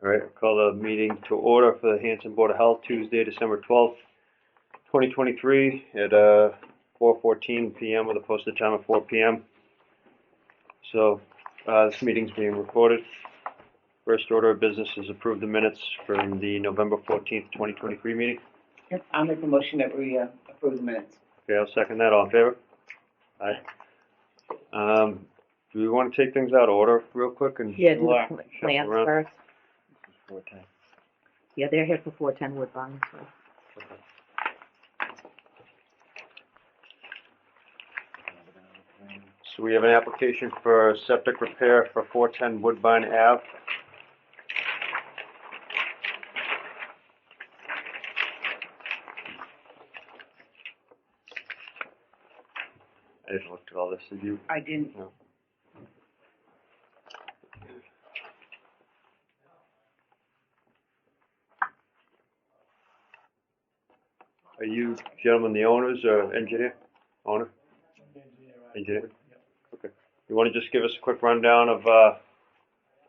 All right, call the meeting to order for the Hanson Board of Health, Tuesday, December 12th, 2023 at 4:14 p.m. with a posted time of 4 p.m. So this meeting's being recorded. First order of business is approve the minutes from the November 14th, 2023 meeting. Yep, I'll make a motion that we approve the minutes. Okay, I'll second that. All in favor? Aye. Do we want to take things out of order real quick and Yeah, do shuffle the plans around? first. 4:10. Yeah, they're here for 410 Woodbine, so. So we have an application for septic repair for 410 Woodbine Ave. I didn't look at all this, did you? I didn't. No. Are you gentlemen the owners or engineer? Owner? Engineer. Okay. You want to just give us a quick rundown of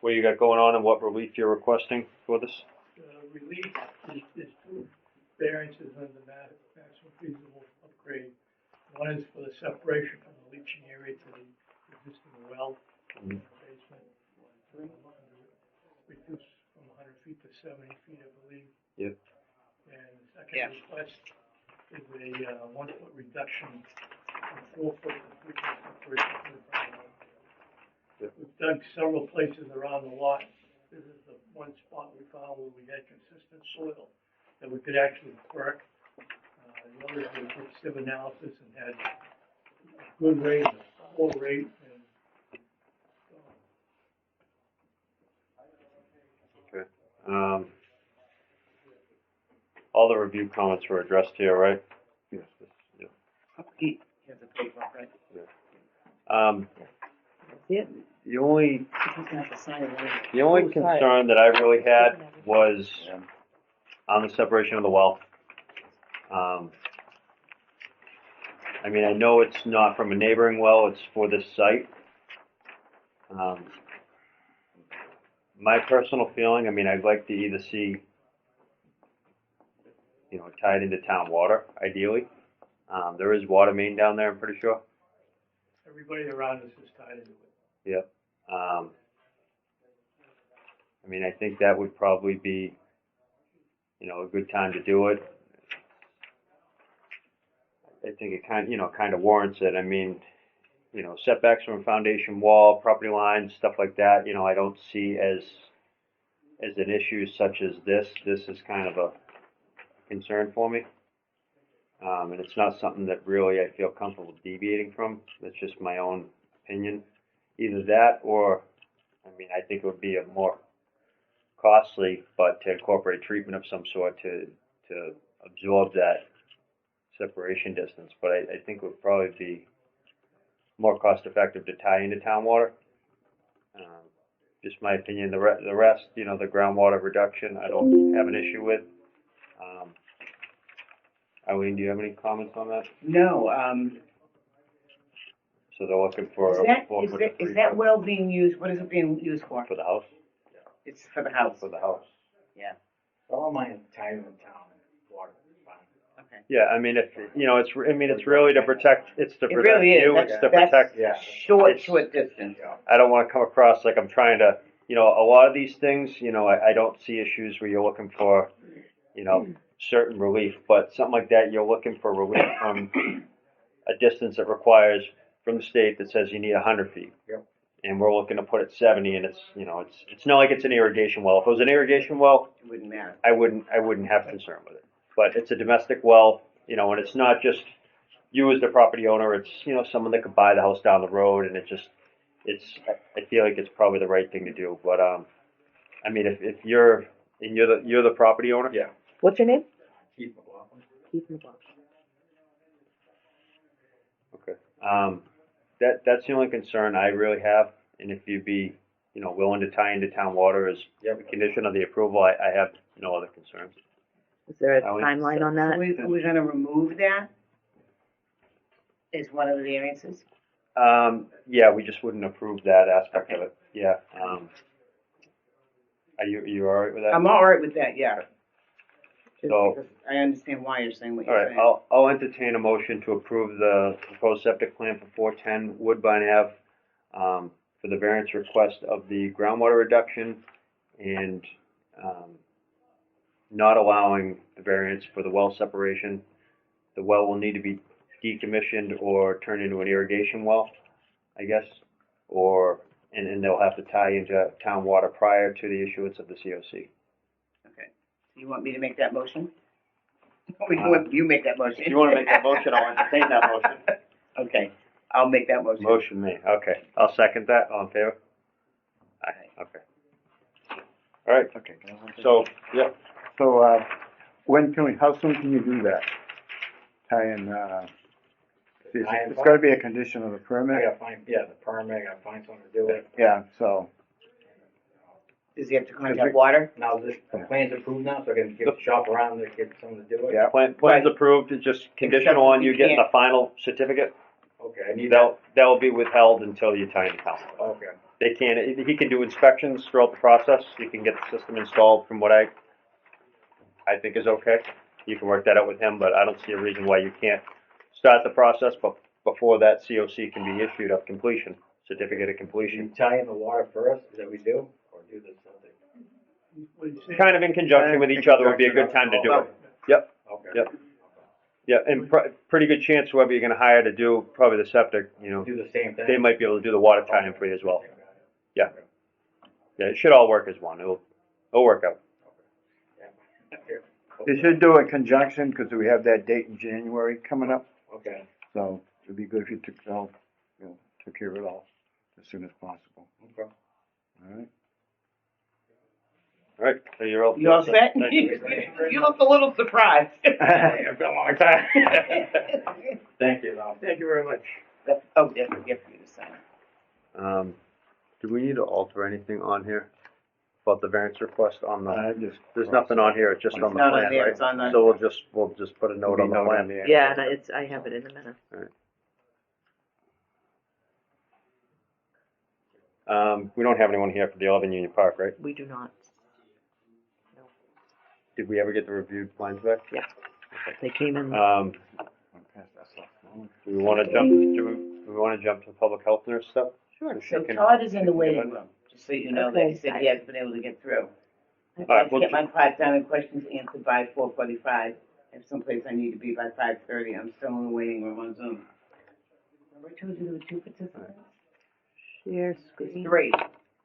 what you got going on and what relief you're requesting for this? Relief is two variances under the maximum feasible upgrade. One is for the separation from the leaching area to the existing well in the basement. Reduce from 100 feet to 70 feet, I believe. Yep. And the second request is a 1 foot reduction from 4 foot to 3 foot separation from the front wall. Yep. We've dug several places around the lot. This is the one spot we found where we had consistent soil that we could actually perk. The others we did sieve analysis and had a good rate, a full rate, and Okay. All the review comments were addressed here, right? Yes. Yeah. He has a paper, right? That's it. The only He's gonna have to sign it. The only Oh, sorry. concern that I really had was on the separation of the well. I mean, I know it's not from a neighboring well, it's for this site. My personal feeling, I mean, I'd like to either see, tied into town water, ideally. There is water main down there, I'm pretty sure. everybody around us is tied into it. Yep. I mean, I think that would probably be, a good time to do it. I think it kind of warrants it. I mean, setbacks from a foundation wall, property lines, stuff like that, I don't see as an issue such as this. This is kind of a concern for me. And it's not something that really I feel comfortable deviating from. That's just my own opinion. Either that or, I mean, I think it would be a more costly, but to incorporate treatment of some sort to absorb that separation distance. But I think it would probably be more cost effective to tie into town water. Just my opinion. The rest, the groundwater reduction, I don't have an issue with. Eileen, do you have any comments on that? No, So they're looking for is that well being used, what is it being used for? for the house? It's for the house. For the house. Yeah, All mine tied in town, water is fine. okay. Yeah, I mean, it's really to protect. It's to It protect really is. you. That's- It's to that's- protect. Yeah. Short distance. Yeah. I don't want to come across like I'm trying to, a lot of these things, I don't see issues where you're looking for, certain relief, but something like that, you're looking for relief from a distance that requires from the state that says you need 100 feet. Yep. And we're looking to put it 70, and it's not like it's an irrigation well. If it was an irrigation well, It wouldn't matter. I wouldn't have concern with it. But it's a domestic well, and it's not just you as the property owner. It's someone that could buy the house down the road, and I feel like it's probably the right thing to do. But I mean, if you're the property owner, Yeah. What's your name? Keith McLaughlin. Keith McLaughlin. okay. That's the only concern I really have, and if you'd be willing to tie into town water as Yep. a condition of the approval, I have no other concerns. Is there a Eileen? timeline on So that? we're gonna remove that as one of the variances? Yeah, we just wouldn't approve that aspect of it. Yeah. Are you all right with that? I'm all right with that, yeah. Just So- because I understand why you're saying what All you're right, saying. I'll entertain a motion to approve the proposed septic plan for 410 Woodbine Ave, for the variance request of the groundwater reduction and, not allowing the variance for the well separation. The well will need to be decommissioned or turned into an irrigation well, I guess, and they'll have to tie into town water prior to the issuance of the COC. Okay. You want me to make that motion? Or you make that motion? If you wanna make that motion, I'll entertain that motion. Okay, I'll make that motion. Motion made, okay. I'll second that, all in favor? Aye, okay. All right, Okay. so, yeah, So, how soon can you do that? Tie in, it's gotta be a condition of the I permit? gotta find, the permit, I gotta find someone to do it. Yeah, so, Does he have to contact water? Now, the plan's approved now, so I can get shop around to get someone to do it? yeah, plan's approved, it's just conditional on you getting the final certificate. Okay, I need that, That'll be withheld until you tie in the town. okay. They can, he can do inspections throughout the process, you can get the system installed from what I think is okay. You can work that out with him, but I don't see a reason why you can't start the process, but before that COC can be issued of completion, certificate of You completion. tie in the water first, is that what we do, or do the something? What do you say? Kind of in conjunction with each other would be a good time to do it. Yep, Okay. Yep. yeah, and pretty good chance whoever you're gonna hire to do probably the septic, you know, Do the same thing? they might be able to do the water tie-in for you as well. Yeah. Yeah, it should all work as one, it'll work out. they should do it in conjunction, cause we have that date in January coming up, Okay, so it'd be good if you took care of it all as soon as possible, okay. alright? All right, so you're all. You all set? Thank you. You look a little surprised. It's been a long time. Thank you, Tom. Thank you very much. Oh, that's a gift for you to sign. Do we need to alter anything on here about the variance request on the, Just. there's nothing on here, it's just It's on the not on plan, there, right? it's on the- So we'll just put a note on the plan. there. Yeah, and I have it in a minute. We don't have anyone here for the 11 Union Park, right? We do not. Did we ever get the reviewed plans back? They came in. Do we wanna jump to public health nurse stuff? Sure. So she So can- Todd is in the waiting room, just so you know that he Okay. said he hasn't been able to get through. All right, I we'll get my part-time and questions answered by 4:45. If someplace I need to be by 5:30, I'm still in the waiting room on Zoom. Remember I told you there were 2 participants? Share There's screen. 3.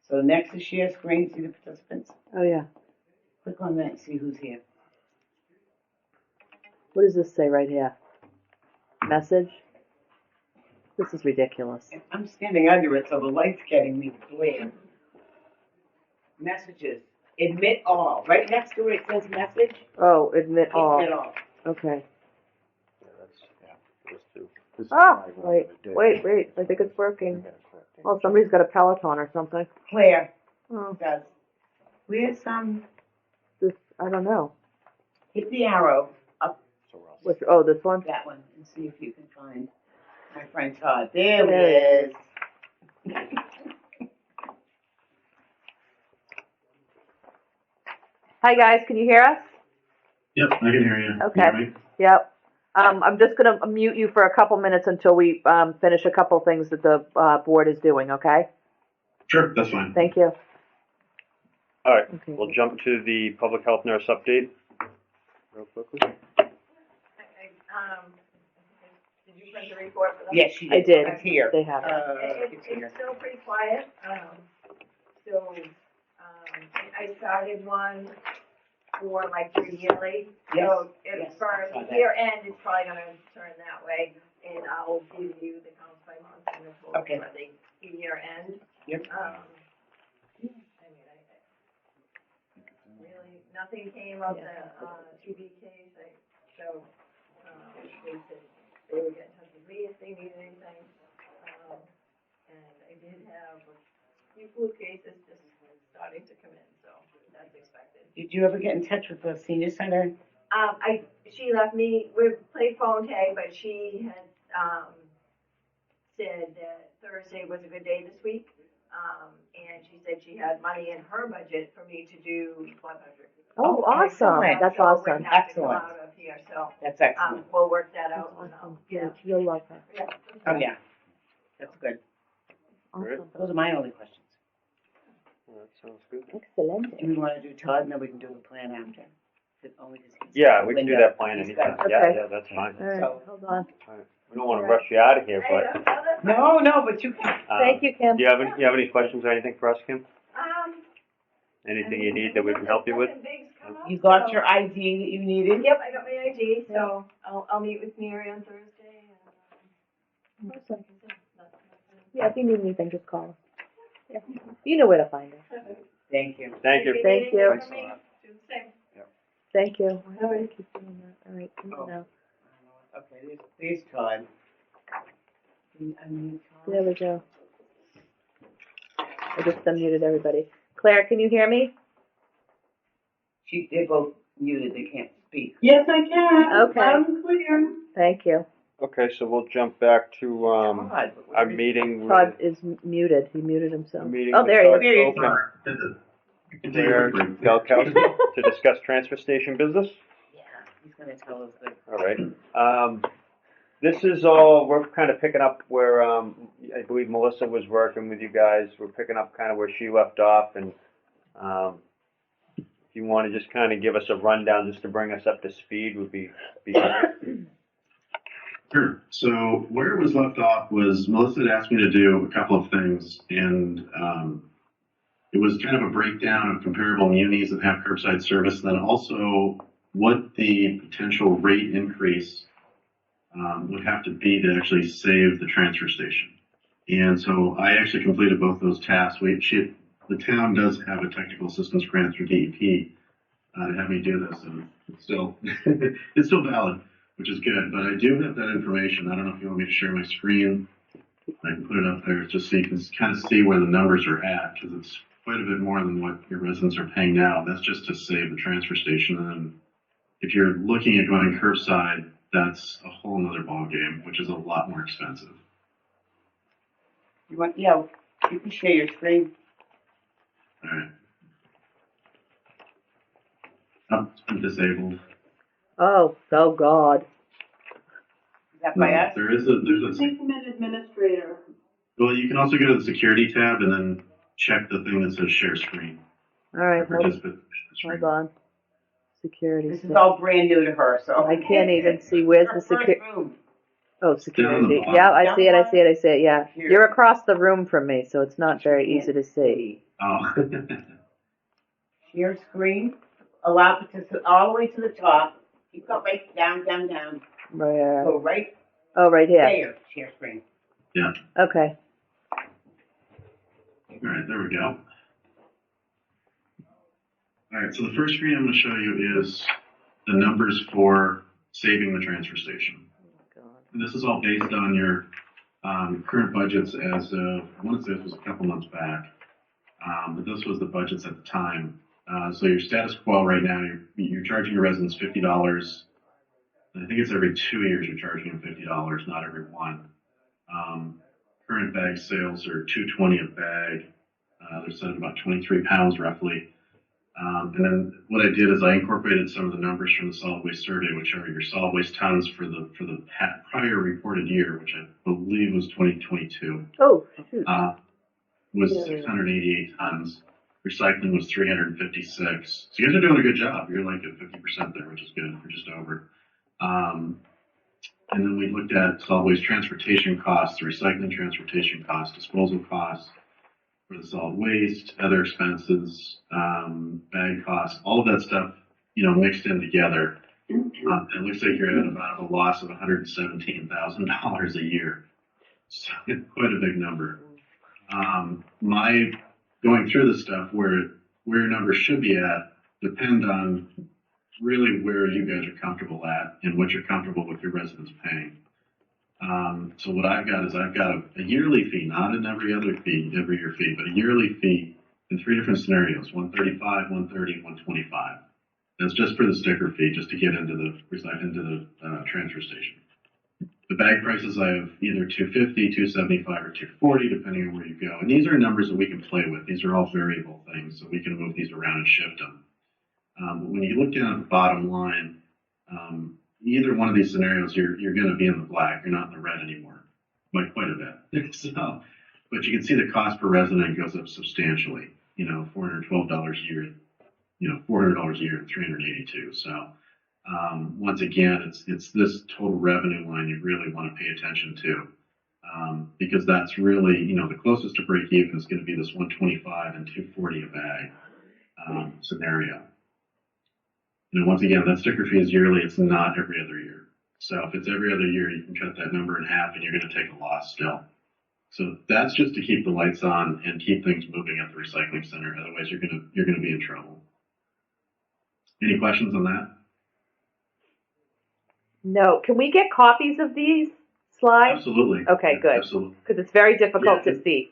So next to share screen, see the participants? Oh, yeah. Click on that and see who's here. What does this say right here? Message? This is ridiculous. I'm standing under it, so the light's getting me glare. Messages. Admit all. Right next to it says message. Oh, admit all. Admit all. Okay. Those two. Oh, wait. I think it's working. Oh, somebody's got a Peloton or something. Claire Oh, does. Where's this, I don't know. hit the arrow up Which, oh, this one? that one and see if you can find my friend Todd. There he is. Hi, guys, can you hear us? Yep, I can hear you. Okay. You hear me? Yep. I'm just gonna mute you for a couple minutes until we, finish a couple things that the, board is doing, okay? Sure, that's fine. Thank you. All right, Okay. we'll jump to the public health nurse update. Real quickly. Did you print the report for them? Yes, she I did. It's here. They have it. It's here. It's still pretty quiet, I started one for like 3 yearly. So yes, for I saw that. year end, it's probably gonna turn that way, and I'll give you the counts by month and the total Okay. for the year end. Yep. Really, nothing came of the, TB case, they said they would get in touch with me if they needed anything. And I did have a few flu cases just starting to come in, so that's expected. Did you ever get in touch with the senior center? She left me, we played phone tag, but she had, said that Thursday was a good day this week. And she said she had money in her budget for me to do 100. Oh, awesome. excellent. That's So it awesome. wouldn't have to come Excellent. out of here, so, That's excellent. we'll work that That's out. and I'll- awesome. Yeah, you'll love her. Yeah. Oh, yeah. That's good. Great. Awesome. Those are my only questions. Well, that sounds good. Excellent. Do we want to do Todd, and then we can do the plan after? Only 'cause he's Yeah, got we can do Linda. that plan He's anytime. got- Yeah, Okay. yeah, that's fine. All right, So- hold on. All right. We don't want to rush you out of here, but. No, but you can. Thank you, Kim. Do you have any questions or anything for us, Kim? Anything you need that we can help you with? Nothing big's come up, You got so- your ID that you needed? Yep, I got my ID, so I'll meet with Mary on Thursday and, Awesome. Yeah, if you need anything, just call us. Yeah. You know where to find us. Thank you. Thank you. Thank you. Thanks a lot. Do the same. Thank you. All right, keep doing that. All right, come on now. Okay, there's Todd. Unmute Todd. There we go. I just unmuted everybody. Claire, can you hear me? They're both muted, they can't speak. Yes, I can. Okay. I'm clear. Thank you. Okay, so we'll jump back to, Todd, but our where is- meeting with. Todd is muted. He muted himself. Meeting Oh, with there he Todd is. There he is. Open. You can take a Claire break. Galkowski to discuss transfer station business. Yeah, he's gonna tell us the. All right. This is all, we're kind of picking up where, I believe Melissa was working with you guys. We're picking up kind of where she left off, and, if you want to just kind of give us a rundown just to bring us up to speed would be great. Sure. So where it was left off was Melissa had asked me to do a couple of things, and it was kind of a breakdown of comparable munis that have curbside service, and then also what the potential rate increase would have to be to actually save the transfer station. And so I actually completed both those tasks. The town does have a technical assistance grant through DEP to have me do this, and it's still it's still valid, which is good. But I do have that information. I don't know if you want me to share my screen. I can put it up there just so you can kind of see where the numbers are at, because it's quite a bit more than what your residents are paying now. That's just to save the transfer station. And then if you're looking at going curbside, that's a whole nother ballgame, which is a lot more expensive. You want, yeah, you can share your screen. All right. Oh, it's been disabled. Oh God. Is that by us? There's a, Make them an administrator. well, you can also go to the security tab and then check the thing that says share screen. All right, hold, Participant screen. hold on. Security. This is all brand new to her, so. I can't even see. Where's Her the first security? room. Oh, Down the security. bottom. Yeah, I see it. I see it. I see it. Yeah. Here. You're across the room from me, so it's not very easy to see. Oh. Share screen, allow participants all the way to the top. You go right down, down, down. Where? Go right Oh, right here. there, share screen. Yeah. Okay. All right, there we go. All right, so the first screen I'm going to show you is the numbers for saving the transfer station. And this is all based on your current budgets as of, I want to say this was a couple months back, but this was the budgets at the time. So your status quo right now, you're charging your residents $50. I think it's every 2 years you're charging them $50, not every one. Current bag sales are $2.20 a bag. They're set at about 23 pounds roughly. And then what I did is I incorporated some of the numbers from the solid waste survey, which are your solid waste tons for the prior reported year, which I believe was 2022. Oh, shoot. Was 688 tons. Recycling was 356. So you guys are doing a good job. You're like at 50% there, which is good. We're just over. And then we looked at solid waste transportation costs, the recycling transportation costs, disposal costs for the solid waste, other expenses, bag costs, all of that stuff, mixed in together. It looks like you're at about a loss of $117,000 a year. So quite a big number. My going through this stuff where your numbers should be at depend on really where you guys are comfortable at and what you're comfortable with your residents paying. So what I've got is I've got a yearly fee, not an every year fee, but a yearly fee in 3 different scenarios: 135, 130, 125. That's just for the sticker fee, just to get into the transfer station. The bag prices I have either 250, 275, or 240, depending on where you go. And these are numbers that we can play with. These are all variable things, so we can move these around and shift them. But when you look down at the bottom line, either one of these scenarios, you're going to be in the black. You're not in the red anymore, by quite a bit. So, but you can see the cost per resident goes up substantially. $412 a year. $400 a year and 382. So. Once again, it's this total revenue line you really want to pay attention to, because that's really, the closest to break even is going to be this 125 and 240 a bag scenario. Once again, that sticker fee is yearly. It's not every other year. So if it's every other year, you can cut that number in half, and you're going to take a loss still. So that's just to keep the lights on and keep things moving at the recycling center. Otherwise, you're going to be in trouble. Any questions on that? No. Can we get copies of these slides? Absolutely. Okay, good. Absolutely. Because it's very difficult to see.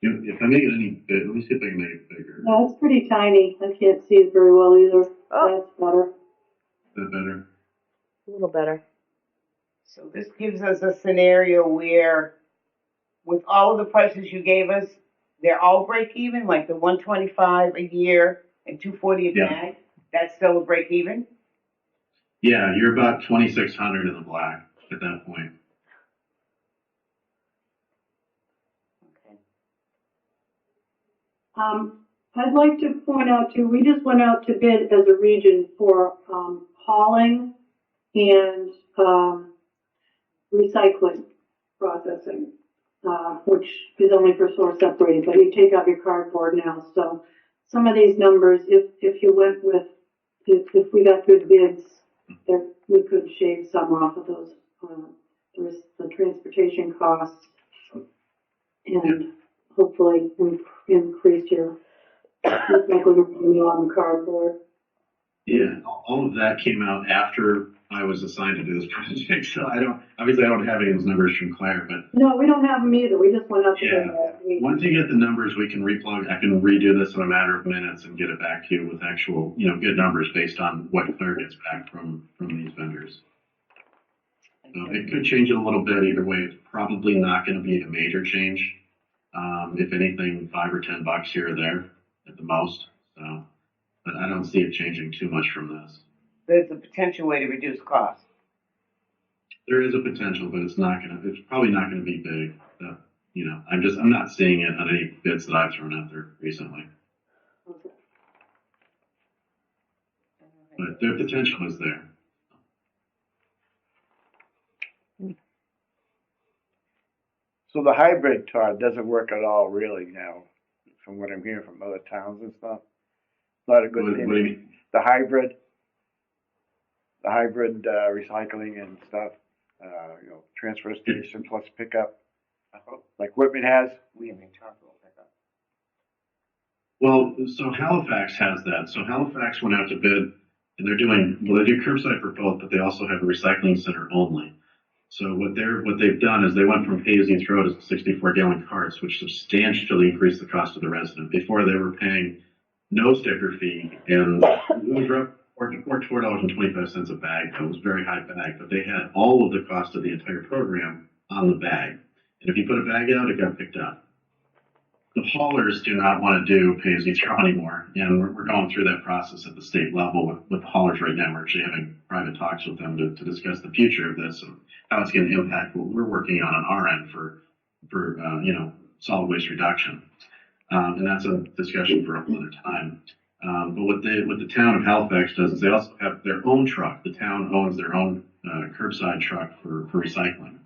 If I make it any bigger, let me see if I can make it bigger. No, it's pretty tiny. I can't see it very well either. Oh. That's better. Is that better? A little better. So this gives us a scenario where, with all of the prices you gave us, they're all break even, like the 125 a year and 240 a bag. That's still a break even. Yeah, you're about 2,600 in the black at that point. Okay. I'd like to point out too, we just went out to bid as a region for, hauling and, recycling processing, which is only for source separated, but you take out your cardboard now. So some of these numbers, if you went with, if we got good bids, there, we could shave some off of those, there's the transportation costs, and hopefully increase your recycling revenue on the cardboard. Yeah, all of that came out after I was assigned to do this project, so I don't have any of those numbers from Claire, but. No, we don't have them either, we just went up to Yeah. the. Once you get the numbers, we can replug. I can redo this in a matter of minutes and get it back to you with actual, good numbers based on what Claire gets back from these vendors. So it could change it a little bit either way. It's probably not going to be a major change. If anything, $5 or $10 here or there at the most. So, but I don't see it changing too much from this. There's a potential way to reduce costs. There is a potential, but it's probably not going to be big. I'm not seeing it on any bids that I've thrown out there recently. Okay. But their potential is there. So the hybrid, Todd, doesn't work at all really now, from what I'm hearing from other towns and stuff. Not a good What thing. do you mean? The hybrid recycling and stuff, transfer station plus pickup, like Whitman has. We haven't talked about pickup. Well, so Halifax has that. So Halifax went out to bid, and they do curbside for both, but they also have a recycling center only. So what they've done is they went from pay as you throw to 64-gallon carts, which substantially increased the cost of the resident. Before they were paying no sticker fee, and it was $4.25 a bag. It was a very high bag, but they had all of the cost of the entire program on the bag. And if you put a bag out, it got picked up. The haulers do not want to do pay as you throw anymore, and we're going through that process at the state level with the haulers right now. We're actually having private talks with them to discuss the future of this and how it's going to impact what we're working on our end for solid waste reduction. And that's a discussion for another time. But what the town of Halifax does is they also have their own truck. The town owns their own curbside truck for recycling,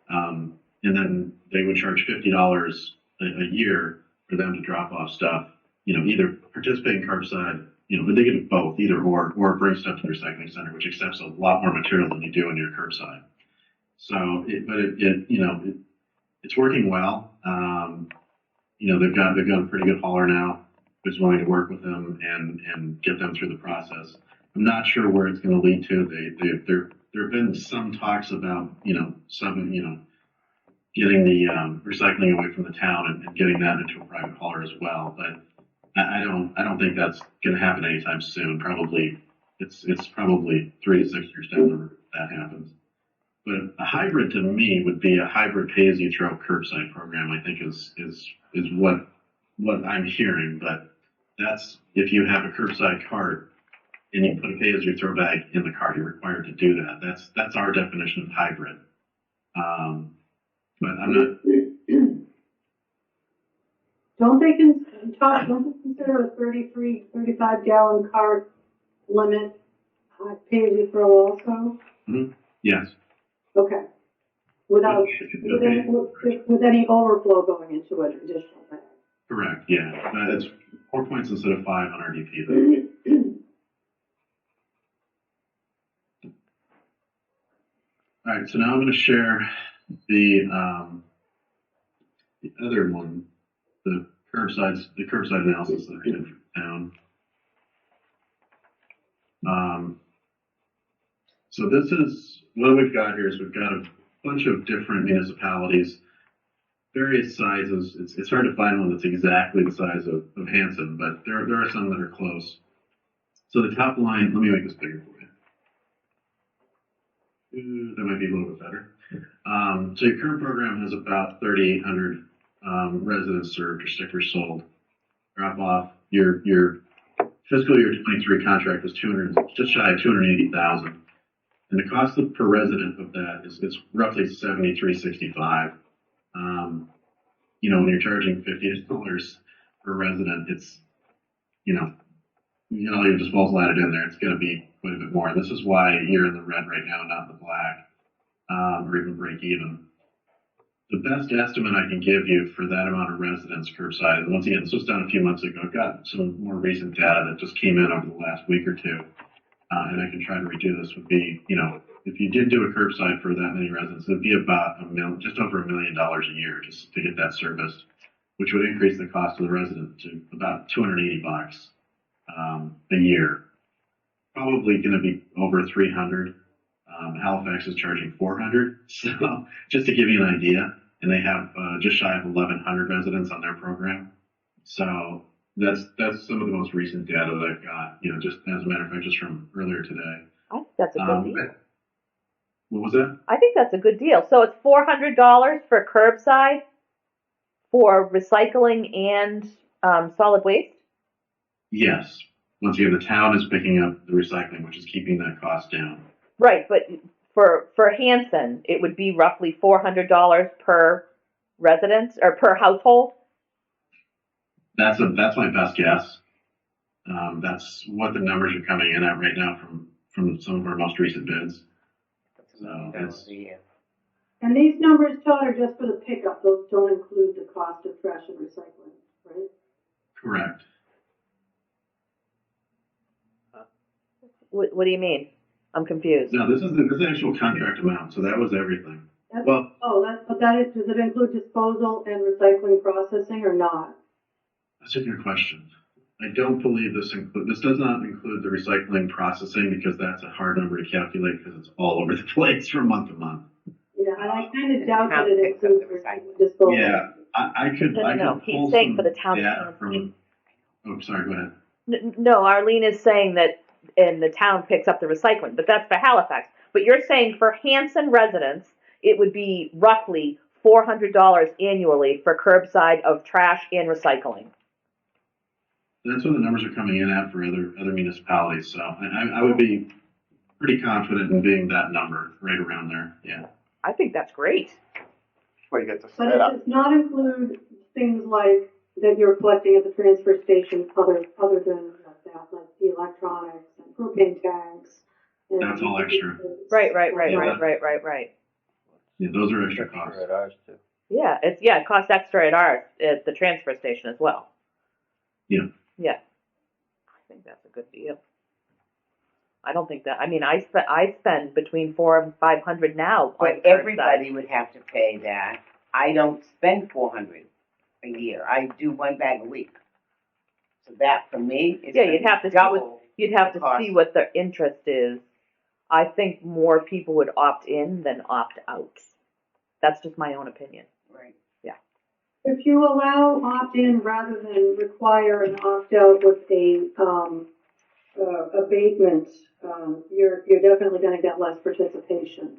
and then they would charge $50 a year for them to drop off stuff. Either participate in curbside, but they can do both, either or bring stuff to the recycling center, which accepts a lot more material than you do in your curbside. So, it's working well. They've got a pretty good hauler now who's willing to work with them and get them through the process. I'm not sure where it's going to lead to. There have been some talks about, getting the recycling away from the town and getting that into a private hauler as well. But I don't think that's going to happen anytime soon. Probably it's probably 3 to 6 years down the road that happens. But a hybrid to me would be a hybrid pay-as-you-throw curbside program. I think is what I'm hearing. But that's if you have a curbside cart and you put a pay-as-you-throw bag in the cart, you're required to do that. That's our definition of hybrid. But I'm not. Don't they consider a 35 gallon cart limit pay as you throw also? Mm-hmm. Yes. Okay. With any overflow going into an additional bag. Correct. Yeah. It's 4 points instead of 5 on RDP. All right. So now I'm going to share the other one, the curbside analysis that I did for town. So this is what we've got here is we've got a bunch of different municipalities, various sizes. It's hard to find one that's exactly the size of Hanson, but there are some that are close. So the top line, let me make this bigger for you. That might be a little bit better. So your current program has about 3,800 residents served or stickers sold. Drop off your fiscal year 23 contract was just shy of 280,000, and the cost per resident of that is roughly $73.65. When you're charging $50 per resident, it's you get all your disposal added in there, it's going to be quite a bit more. This is why you're in the red right now, not the black, or even break even. The best estimate I can give you for that amount of residents curbside, and once again, this was done a few months ago. I've got some more recent data that just came in over the last week or two, and I can try to redo this, would be, if you did do a curbside for that many residents, it would be about just over $1 million a year just to get that service, which would increase the cost of the resident to about $280 a year. Probably going to be over 300. Halifax is charging 400. So just to give you an idea, and they have just shy of 1,100 residents on their program. So that's some of the most recent data that I've got. Just as a matter of fact, just from earlier today. I think that's a good deal. What was that? I think that's a good deal. So it's $400 for curbside, for recycling and solid waste? Yes. Once again, the town is picking up the recycling, which is keeping that cost down. Right, but for Hanson, it would be roughly $400 per resident or per household? That's my best guess. That's what the numbers are coming in at right now from some of our most recent bids. So and these numbers, Todd, are just for the pickup. Those don't include the cost of trash and recycling, right? Correct. What do you mean? I'm confused. No, this is the actual contract amount, so that was everything. Does it include disposal and recycling processing or not? That's a good question. I don't believe this does not include the recycling processing, because that's a hard number to calculate because it's all over the place from month to month. Yeah, and I kind of doubt that it includes disposal. Yeah, I could pull He's saying some for the town. data from. Oh, sorry. Go ahead. No, Arlene is saying that, and the town picks up the recycling, but that's for Halifax. But you're saying for Hanson residents, it would be roughly $400 annually for curbside of trash and recycling. That's what the numbers are coming in at for other municipalities. So I would be pretty confident in being that number right around there. Yeah. I think that's great. Well, you get the But it setup. does not include things like that you're collecting at the transfer station, other than that, like the electronics and propane tanks. And That's all extra. Right. Yeah, those are extra costs. At ours too. Yeah, it costs extra at ours at the transfer station as well. Yeah. Yeah. I think that's a good deal. I don't think that. I mean, I spend between $400 and $500 now. But everybody would have to pay that. I don't spend $400 a year. I do one bag a week. So that for me is you'd have to double. You'd have the to cost. see what the interest is. I think more people would opt in than opt out. That's just my own opinion. Right. Yeah. If you allow opt-in rather than require an opt-out with a abatement, you're definitely going to get less participation.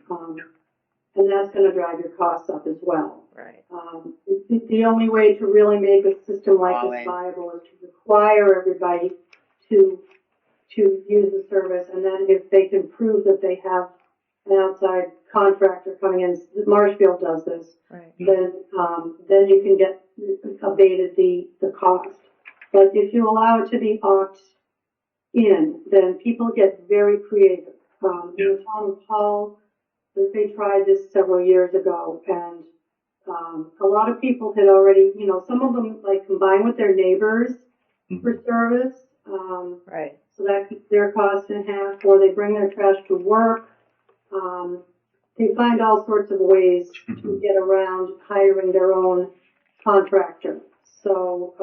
and that's gonna drive your costs up as well. Right. The only way to really make a system like All this in. viable is to require everybody to use the service, and then if they can prove that they have an outside contractor coming in, Marshfield does this, Right. then you can get abated the cost. But if you allow it to be opt-in, then people get very creative. In the town of Hull, they tried this several years ago, and a lot of people had already, some of them like combine with their neighbors for service. Right. So that keeps their cost in half, or they bring their trash to work. They find all sorts of ways to get around hiring their own contractor. So,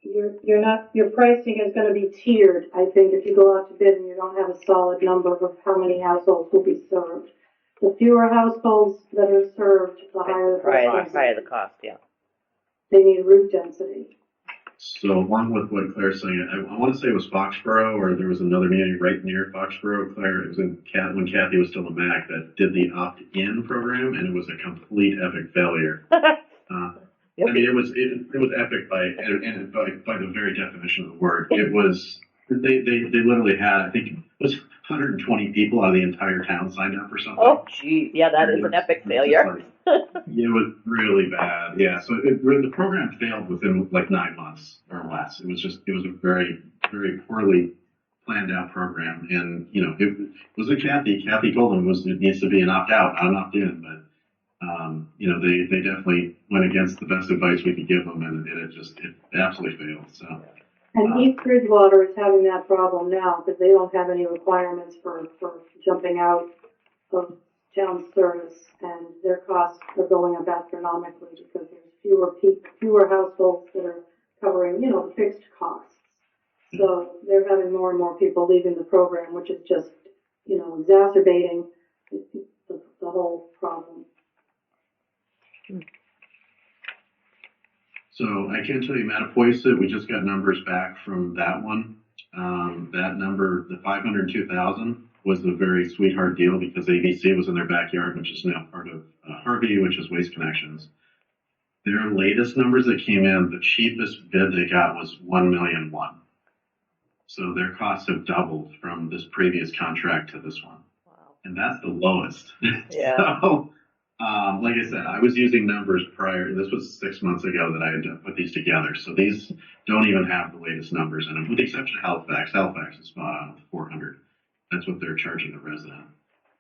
your pricing is gonna be tiered, I think, if you go out to bid and you don't have a solid number of how many households will be served. The fewer households that are served, the higher the price. Higher the cost, yeah. They need roof density. So along with what Claire's saying, I want to say it was Foxborough, or there was another community right near Foxborough. Claire, it was when Kathy was still a MAC, that did the opt-in program, and it was a complete epic failure. Yep. I mean, it was epic by the very definition of the word. It was they literally had, I think it was 120 people out of the entire town signed up or something. Oh, geez. Yeah, that is an epic failure. It was really bad. Yeah. So the program failed within like 9 months or less. It was a very, very poorly planned out program. And, it was a Kathy told them it needs to be an opt out, not an opt in, but, they definitely went against the best advice we could give them, and it absolutely failed. So. And East Bridgewater is having that problem now because they don't have any requirements for jumping out of town service, and their costs are going up astronomically because there's fewer households that are covering, the fixed costs. So they're having more and more people leaving the program, which is just, exacerbating the whole problem. So I can tell you, Mattapoisett, we just got numbers back from that one. That number, the 502,000, was a very sweetheart deal because ABC was in their backyard, which is now part of Harvey, which is Waste Connections. Their latest numbers that came in, the cheapest bid they got was $1,000,001. So their costs have doubled from this previous contract to this one. Wow. And that's the lowest. Yeah. So, like I said, I was using numbers prior. This was 6 months ago that I had put these together. So these don't even have the latest numbers in them, with the exception of Halifax. Halifax is spot on with 400. That's what they're charging the resident.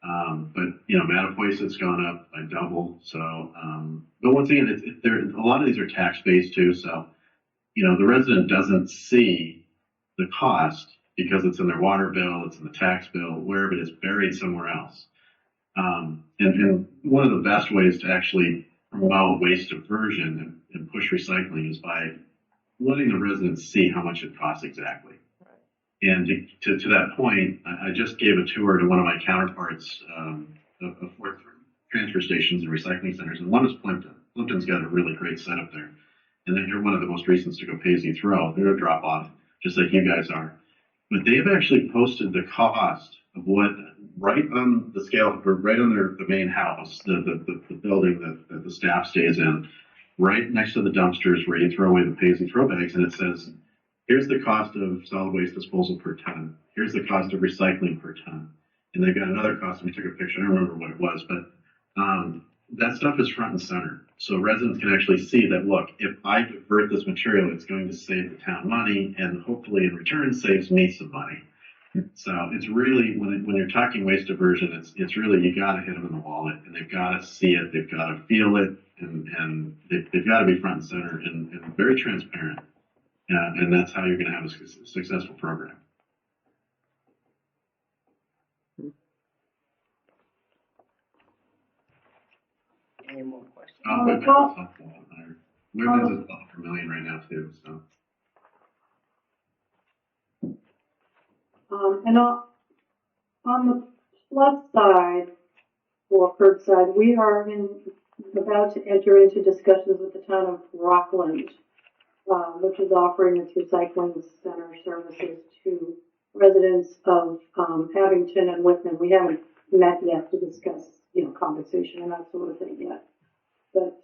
But Mattapoisett's gone up by double. So, but once again, a lot of these are tax based too. So, the resident doesn't see the cost because it's in their water bill, it's in the tax bill, wherever it is, buried somewhere else. And one of the best ways to actually promote waste diversion and push recycling is by letting the residents see how much it costs exactly. And to that point, I just gave a tour to one of my counterparts of transfer stations and recycling centers, and one is Plimpton. Plimpton's got a really great setup there. And then you're one of the most recent to go pay as you throw. They're a drop off, just like you guys are. But they've actually posted the cost of what, right on the scale, or right on the main house, the building that the staff stays in, right next to the dumpsters where you throw away the pay-as-you-throw bags, and it says, here's the cost of solid waste disposal per ton. Here's the cost of recycling per ton. And they've got another cost, and we took a picture, I don't remember what it was, but that stuff is front and center. So residents can actually see that, look, if I divert this material, it's going to save the town money, and hopefully in return saves me some money. So it's really, when you're talking waste diversion, it's really, you got to hit them in the wallet, and they've got to see it, they've got to feel it, and they've got to be front and center and very transparent. And that's how you're going to have a successful program. Any more questions? Women's is about per million right now too. So. And on the plus side, or curbside, we are about to enter into discussions with the town of Rockland, which is offering its recycling center services to residents of Abington and Whitman. We haven't met yet to discuss compensation and that sort of thing yet. But,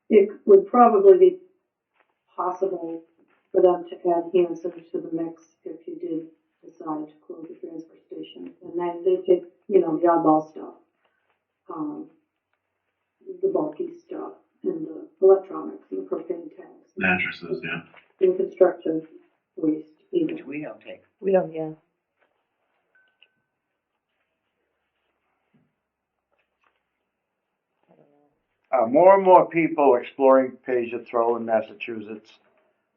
it would probably be possible for them to add Hanson to the mix if you did decide to close the transfer station. And then they take, the oddball stuff, the bulky stuff, and the electronics, and the propane tanks. Mattresses, yeah. And construction waste, even. Which we don't take. We don't, yeah. More and more people are exploring pay-as-you-throw in Massachusetts.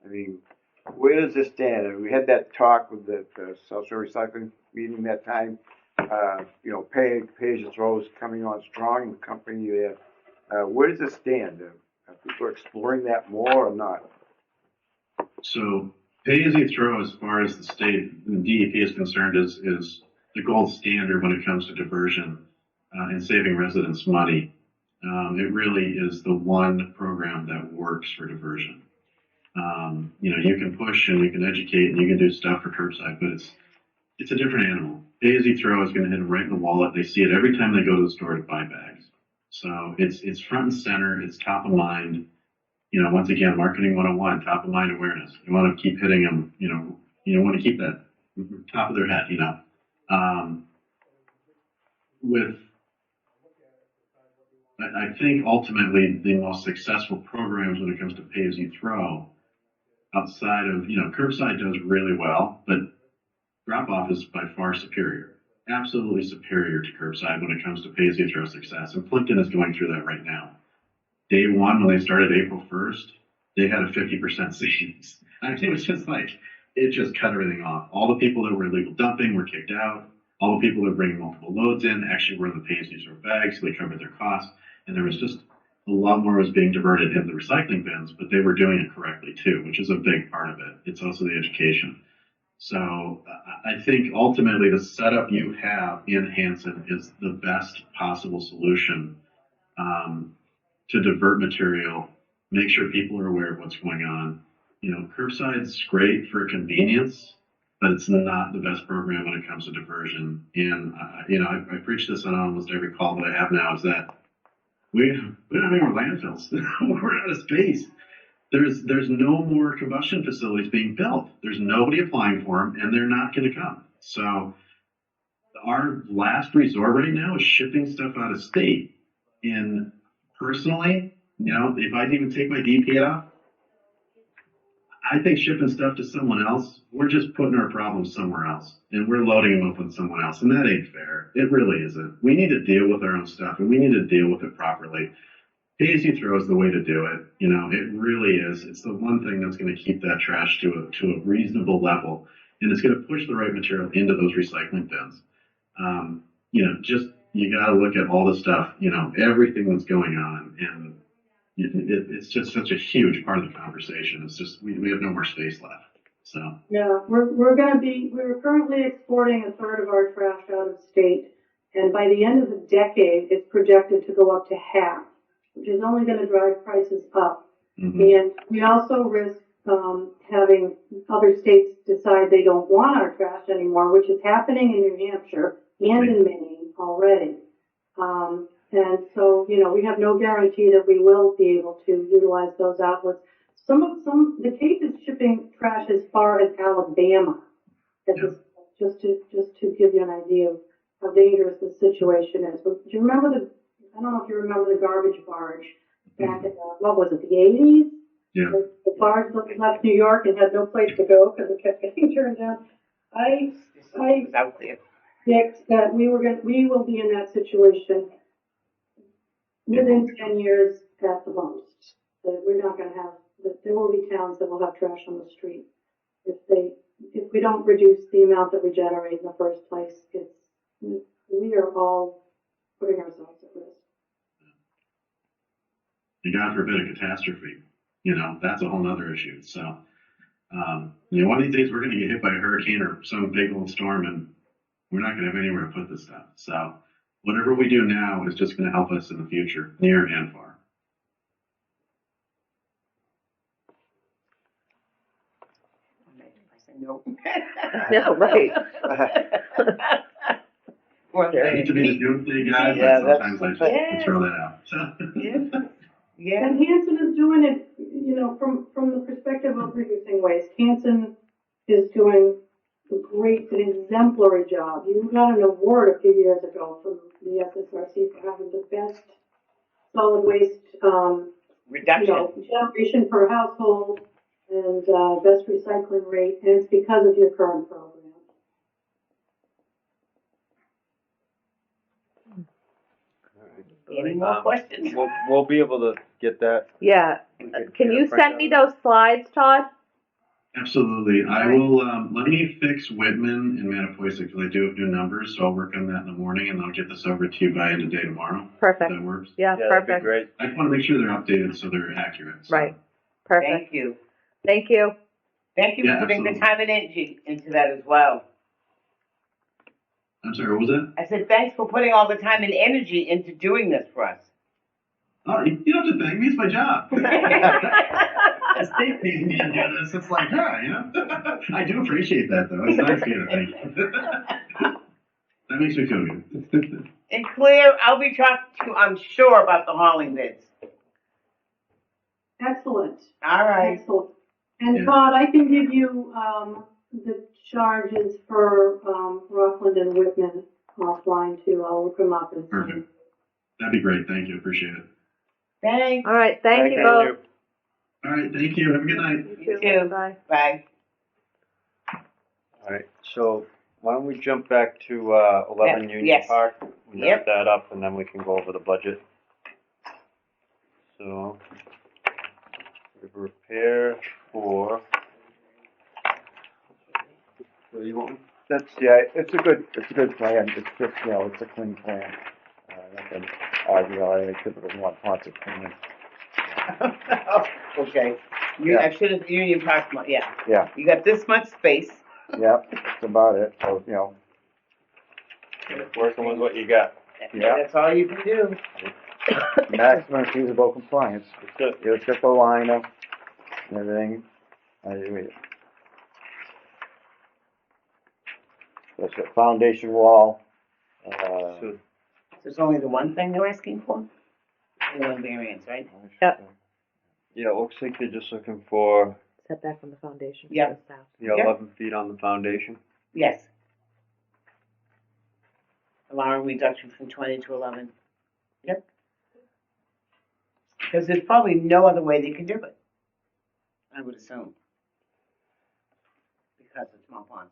I mean, where does this stand? We had that talk with the South Shore Recycling meeting that time. Pay-as-you-throw is coming on strong. The company there. Where does this stand? Are people exploring that more or not? So pay as you throw, as far as the state, the DEP is concerned, is the gold standard when it comes to diversion and saving residents money. It really is the one program that works for diversion. You can push and you can educate and you can do stuff for curbside, but it's a different animal. Pay as you throw is going to hit them right in the wallet. They see it every time they go to the store to buy bags. So it's front and center. It's top of mind. Once again, marketing 101, top of mind awareness. You want to keep hitting them. You want to keep that top of their head. I think ultimately the most successful programs when it comes to pay as you throw, outside of, curbside does really well, but drop off is by far superior, absolutely superior to curbside when it comes to pay as you throw success. And Plimpton is going through that right now. Day one, when they started April 1st, they had a 50% savings. I mean, it was just it just cut everything off. All the people that were illegal dumping were kicked out. All the people that were bringing multiple loads in actually were in the pay as you throw bags, so they covered their costs. And there was just a lot more was being diverted into the recycling bins, but they were doing it correctly too, which is a big part of it. It's also the education. So I think ultimately the setup you have in Hanson is the best possible solution to divert material, make sure people are aware of what's going on. Curbside's great for convenience, but it's not the best program when it comes to diversion. And, I preach this on almost every call that I have now, is that we don't have any more landfills. We're out of space. There's no more combustion facilities being built. There's nobody applying for them, and they're not going to come. So our last resort right now is shipping stuff out of state. And personally, if I didn't even take my DP off, I think shipping stuff to someone else, we're just putting our problems somewhere else, and we're loading them up on someone else, and that ain't fair. It really isn't. We need to deal with our own stuff, and we need to deal with it properly. Pay as you throw is the way to do it. It really is. It's the one thing that's going to keep that trash to a reasonable level, and it's going to push the right material into those recycling bins. You got to look at all the stuff, everything that's going on, and it's just such a huge part of the conversation. It's just we have no more space left. So yeah, we're currently exporting a third of our trash out of state, and by the end of the decade, it's projected to go up to half, which is only going to drive prices up. Mm-hmm. And we also risk having other states decide they don't want our trash anymore, which is happening in New Hampshire and in Maine already. And so, we have no guarantee that we will be able to utilize those outlets. The Cape is shipping trash as far as Alabama. Just to give you an idea of how dangerous the situation is. But do you remember I don't know if you remember the garbage barge back in, what was it, the 80s? Yeah. The barge left New York and had no place to go because it kept getting turned down. I was out there. predict that we will be in that situation within 10 years at the most. That we're not going to have, that there will be towns that will have trash on the street. If we don't reduce the amount that we generate in the first place, we are all putting ourselves at risk. And God forbid a catastrophe, that's a whole other issue. So, one of these days we're going to get hit by a hurricane or some big old storm, and we're not going to have anywhere to put this stuff. So, whatever we do now is just going to help us in the future, near and far. I say no. Yeah, right. Poor I hate to be the thing. doomsday guy, Yeah, but that's sometimes the I thing. just throw that out. Yeah, yeah. And Hanson is doing it, you know, from the perspective of reducing waste. Hanson is doing a great, an exemplary job. You got an award a few years ago from the SSRC for having the best solid waste, you Reduction. know, generation per household and, best recycling rate, and it's because of your current program. Any more questions? We'll be able to get that. Yeah. We Can you print send me out. those slides, Todd? Absolutely. I will, let me fix Whitman and Mattapoisett because I do have new numbers, so I'll work on that in the morning and I'll get this over to you by end of day tomorrow. Perfect. If that works. Yeah, Yeah, that'd be perfect. great. I just want to make sure they're updated so they're accurate. So. Right. Perfect. Thank you. Thank you. Thank you for Yeah, putting the absolutely. time and energy into that as well. I'm sorry, what was that? I said, thanks for putting all the time and energy into doing this for us. Oh, you don't have to thank me, it's my job. The state pays me to do this. It's like, yeah, you know. I do appreciate that though. It's nice to thank you. That makes me feel good. And Claire, I'll be talking to you, I'm sure, about the hauling bids. Excellent. All right. Excellent. And Yeah. Todd, I can give you, the charges for, Rockland and Whitman offline too. I'll look them up and send Perfect. That'd be great. Thank you. Appreciate it. Thanks. All right. Thank you Thank both. All right. Thank you. Have a good night. You too. Bye. Bye. All right, so why don't we jump back to 11 Union yes. Park? We Yep. wrap that up, and then we can go over the budget. So, we prepare for. So you want? That's, yeah, it's a good plan. It's just, you know, it's a clean plan. Nothing, you know, I think people doesn't want lots of cleaning. Okay. Yeah. I should have Union Park, yeah. Yeah, You got this much space. yeah, that's about it. So, you know, Working with what you got. Yeah. That's all you can do. maximum feasible compliance. That's it. You just get the liner and everything. That's the foundation wall. So, There's only the one thing they're asking for? No variance, right? Yep. yeah, it looks like they're just looking for, Setback from the foundation. Yeah. to the south. you know, Yep. 11 feet on the foundation. Yes. Allowing reduction from 20 to 11. Yep. Because there's probably no other way they can do it. I would assume. Because it's Mount Ponce.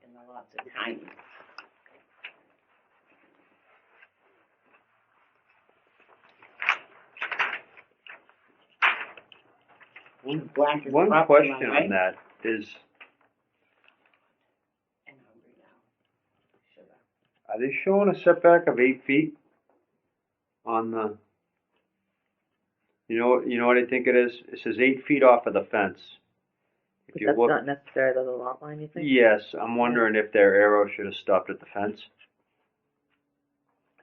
And the lots are tiny. Black is One property question line, right? on that is, And hungry now. Sugar. are they showing a setback of 8 feet on the? You know what I think it is? It says 8 feet off of the fence. If But you that's look, not necessarily the lot line, you think? yes, I'm wondering if their arrow should have stopped at the fence.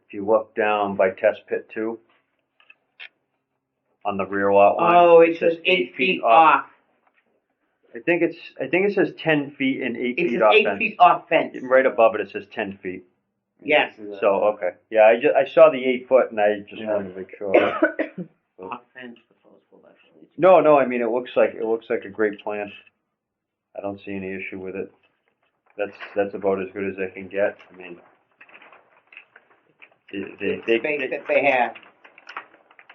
If you look down by test pit 2, on the rear lot line. Oh, it says 8 feet off. I think it says 10 feet and 8 It feet says off 8 fence. feet off fence. Right above it, it says 10 feet. Yes. So, okay. Yeah, I saw the 8 foot and I just wanted to make sure. Off fence proposed will actually. No, I mean, it looks like a great plan. I don't see any issue with it. That's about as good as they can get. I mean, The space that they have.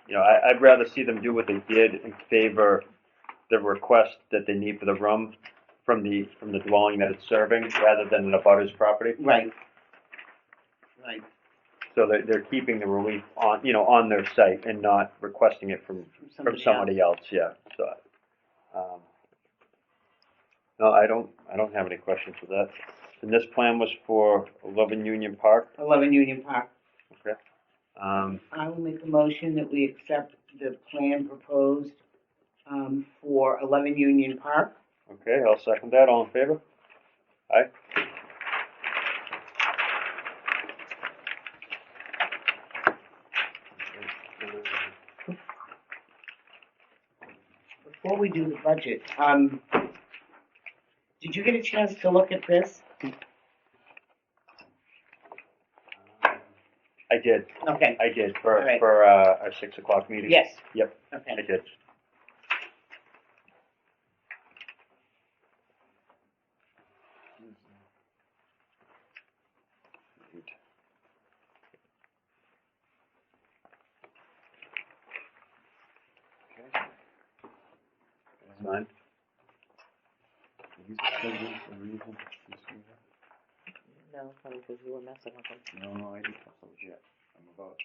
you know, I'd rather see them do what they did and favor the request that they need for the room from the dwelling that it's serving, rather than an abutter's property. Right. Right. So they're keeping the relief on their site and not requesting it from somebody else. Yeah. So, no, I don't have any questions with that. And this plan was for 11 Union Park. 11 Union Park. Okay. I will make a motion that we accept the plan proposed for 11 Union Park. Okay, I'll second that. All in favor? Aye. Before we do the budget, did you get a chance to look at this? did, Okay, for, All right. for, our 6 o'clock meeting. yes, Yep, okay. I did. Signed. No, probably because you were messing with them. No, I didn't touch those yet. I'm about to.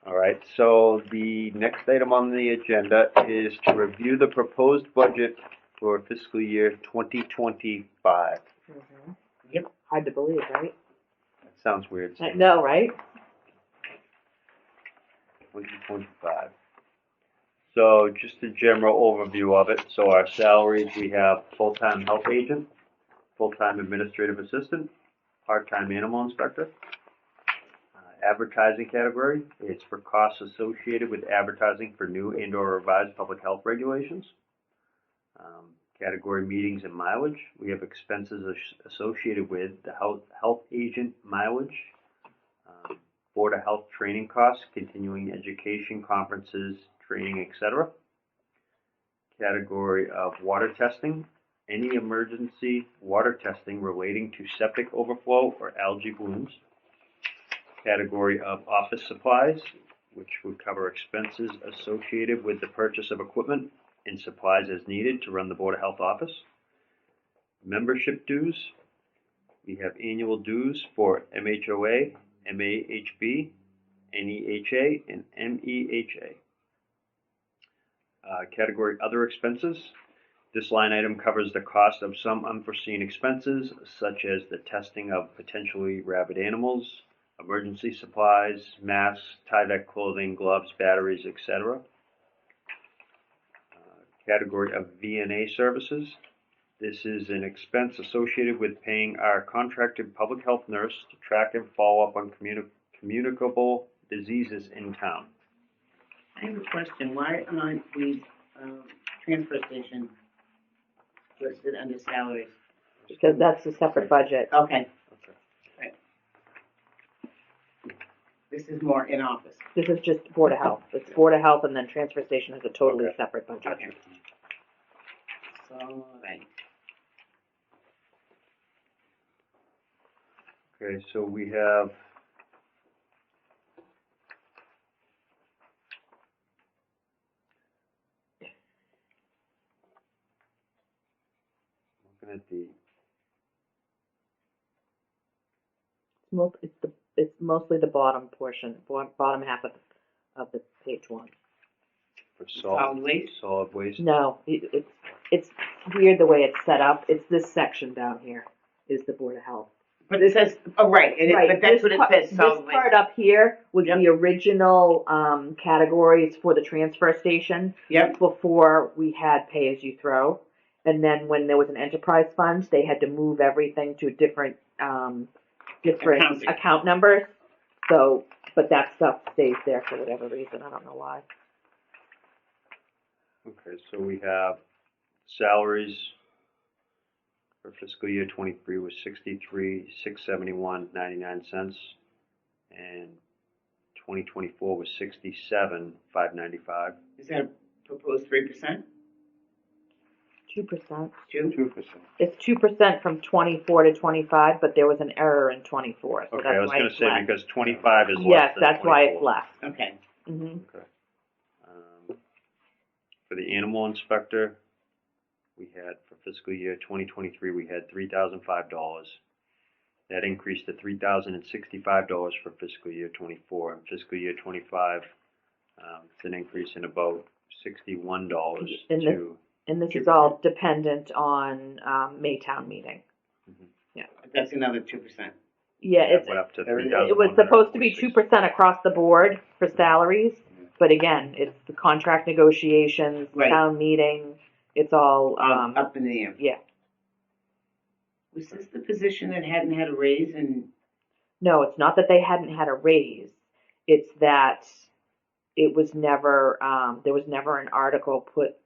All right, so the next item on the agenda is to review the proposed budget for fiscal year 2025. Mm-hmm. Yep. Hard to believe, right? That sounds weird. I know, right? 2025. So just a general overview of it. So our salaries, we have full-time health agent, full-time administrative assistant, part-time animal inspector. Advertising category is for costs associated with advertising for new and/or revised public health regulations. Category meetings and mileage. We have expenses associated with the health agent mileage, Board of Health training costs, continuing education, conferences, training, etc. Category of water testing. Any emergency water testing relating to septic overflow or algae blooms. Category of office supplies, which would cover expenses associated with the purchase of equipment and supplies as needed to run the Board of Health office. Membership dues. We have annual dues for MHOA, MAHB, NEHA, and MEHA. Category other expenses. This line item covers the cost of some unforeseen expenses, such as the testing of potentially rabid animals, emergency supplies, masks, Tyvek clothing, gloves, batteries, etc. Category of VNA services. This is an expense associated with paying our contracted public health nurse to track and follow up on communicable diseases in town. I have a question, why aren't the, transfer station listed under salaries? Because that's a separate budget. Okay. Right. This is more in office. This is just Board of Health. It's Board of Health, and then transfer station is a totally Okay. separate budget. Okay. So, right. Okay, so we have looking at the It's mostly the bottom portion, bottom half of the page one. for Solid waste? solid waste. No, it's weird the way it's set up. It's this section down here is the Board of Health. But it says, oh, right, and Right, but that's this what it part- says, This solid waste. part up here was Yep. the original categories for the transfer station Yep, before we had pay as you throw. And then when there was an enterprise fund, they had to move everything to different Accounting. account numbers. So, but that stuff stays there for whatever reason. I don't know why. Okay, so we have salaries for fiscal year 23 was 63,671.99, and 2024 was 67,595. is that a proposed 3%? 2%. 2%. It's 2% from 24 to 25, but there was an error in 24, so Okay, that's I was why going to it's say less. because 25 is less Yes, than that's why 24. it's less. Okay, hmm Okay. For the animal inspector, we had for fiscal year 2023, we had $3,005. That increased to $3,065 for fiscal year 24. And fiscal year 25, it's an increase in about $61 And to. And this is all dependent on Maytown meeting. but that's another 2%. Yeah, It went up to it was supposed to be 2% across the board for salaries, but again, it's the contract negotiations, Right. town meeting, it's all, Up in the air. yeah. Was this the position that hadn't had a raise in, No, it's not that they hadn't had a raise, it's that it was never, there was never an article put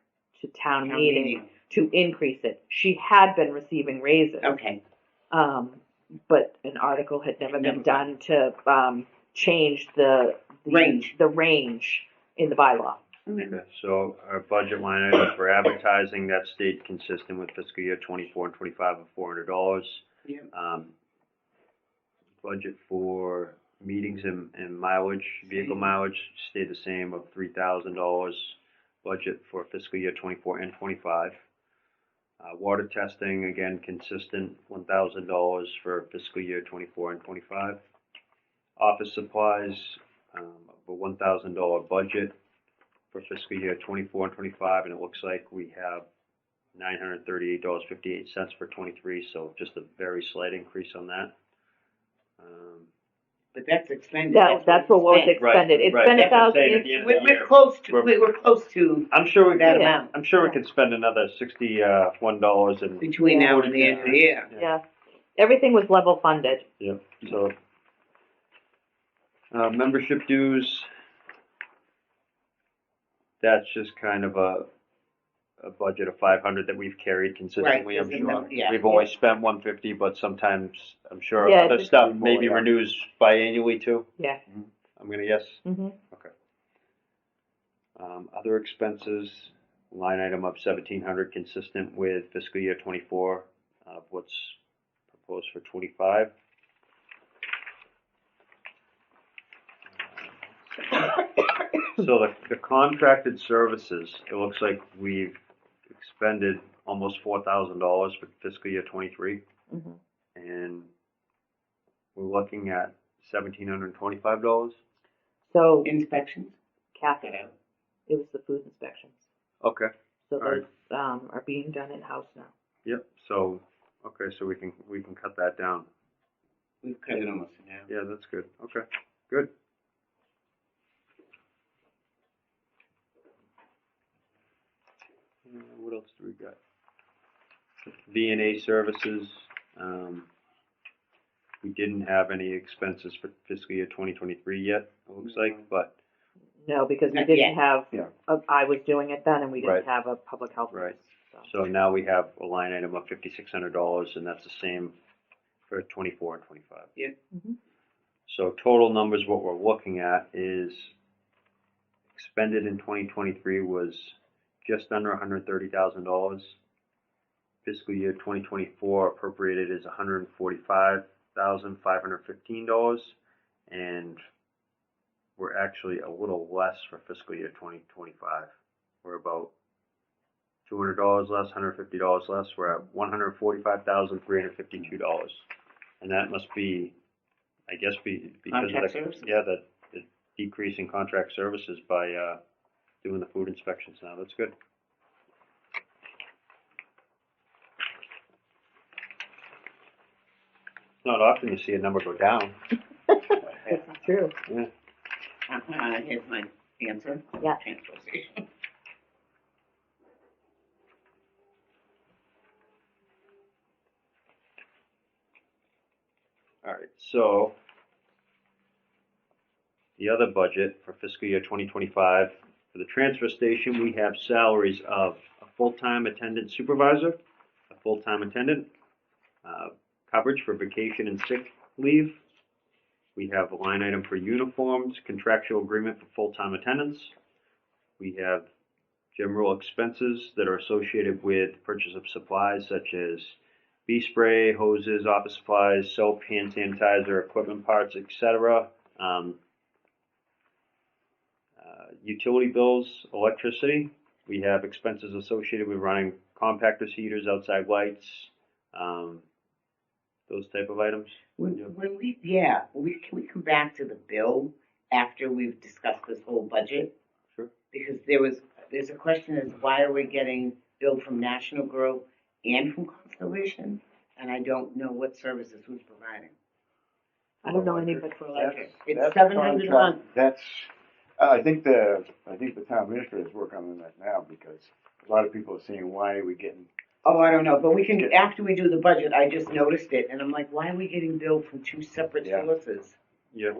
to town meeting to increase it. She had been receiving raises. Okay, but an article had never Never been done to, change the Range. the range in the bylaw. Okay, so our budget line item for advertising, that stayed consistent with fiscal year 24 and 25 of $400. Yeah. Budget for meetings and mileage, vehicle mileage, stayed the same of $3,000. Budget for fiscal year 24 and 25. Water testing, again, consistent, $1,000 for fiscal year 24 and 25. Office supplies, of a $1,000 budget for fiscal year 24 and 25, and it looks like we have $938.58 for 23, so just a very slight increase on that. But that's expended. That's what was spent. expended. It's right. been That's what I'm 1,000. saying, at the end of the We're year, close to, we're- we're close to I'm sure we that can. amount I'm sure we can spend another $61 and between now and the end of the year. Yeah. Everything was level funded. yeah. So membership dues. That's just kind of a budget of 500 that we've carried consistently. Right, I'm isn't sure that- yeah. we've only spent 150, but sometimes I'm sure Yeah, other it's- stuff maybe renews biannually too. Yeah. I'm gonna guess. Mm-hmm. Okay. Other expenses, line item of 1,700, consistent with fiscal year 24, what's proposed for 25. So the contracted services, it looks like we've expended almost $4,000 for fiscal year 23, Mm-hmm. and we're looking at $1,725. So, Inspections. Kathy, it was the food inspections. Okay. So All right. those are being done in-house now. Yep. So, okay, so we can cut that down. We've cut it almost in half. Yeah, that's good. Okay, good. What else do we got? V&A services. We didn't have any expenses for fiscal year 2023 yet, it looks like, but No, because we Not didn't yet. have, Yeah. I was doing it then and we didn't Right. have a public health. Right. So. so now we have a line item of $5,600, and that's the same for 24 and 25. Yeah. Mhm. So total numbers, what we're looking at is expended in 2023 was just under $130,000. Fiscal year 2024 appropriated is $145,515, and we're actually a little less for fiscal year 2025. We're about $200 less, $150 less. We're at $145,352, and that must be, I guess, because Contract of services? the decrease in contract services by doing the food inspections now. That's good. It's not often you see a number go down. It's true. Yeah. Here's my answer. Yeah. Transfer station. All right, so the other budget for fiscal year 2025, for the transfer station, we have salaries of a full-time attendant supervisor, a full-time attendant, coverage for vacation and sick leave. We have a line item for uniforms, contractual agreement for full-time attendants. We have general expenses that are associated with purchase of supplies such as bee spray, hoses, office supplies, soap, hand sanitizer, equipment parts, etc. Utility bills, electricity. We have expenses associated with running compactors, heaters, outside lights, those type of items. Can we come back to the bill after we've discussed this whole budget? Sure. Because there's a question as why are we getting billed from National Grow and from Constellation? And I don't know what services who's providing. I don't know anything. For electric. It's That's $700 a month. That's, I think the town administrator is working on that now, because a lot of people are saying, why are we getting, Oh, I don't know, but we can, after we do the budget, I just noticed it, and I'm like, why are we getting billed from two separate Yeah. sources? Yeah.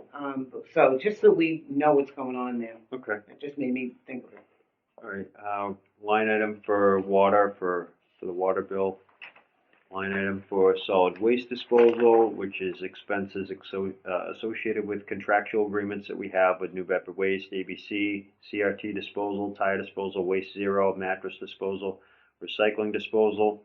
So just so we know what's going on there, Okay. it just made me think of it. All right. Line item for water for the water bill. line item for solid waste disposal, which is expenses associated with contractual agreements that we have with New Bedford Waste, ABC, CRT disposal, tire disposal, Waste Zero, mattress disposal, recycling disposal.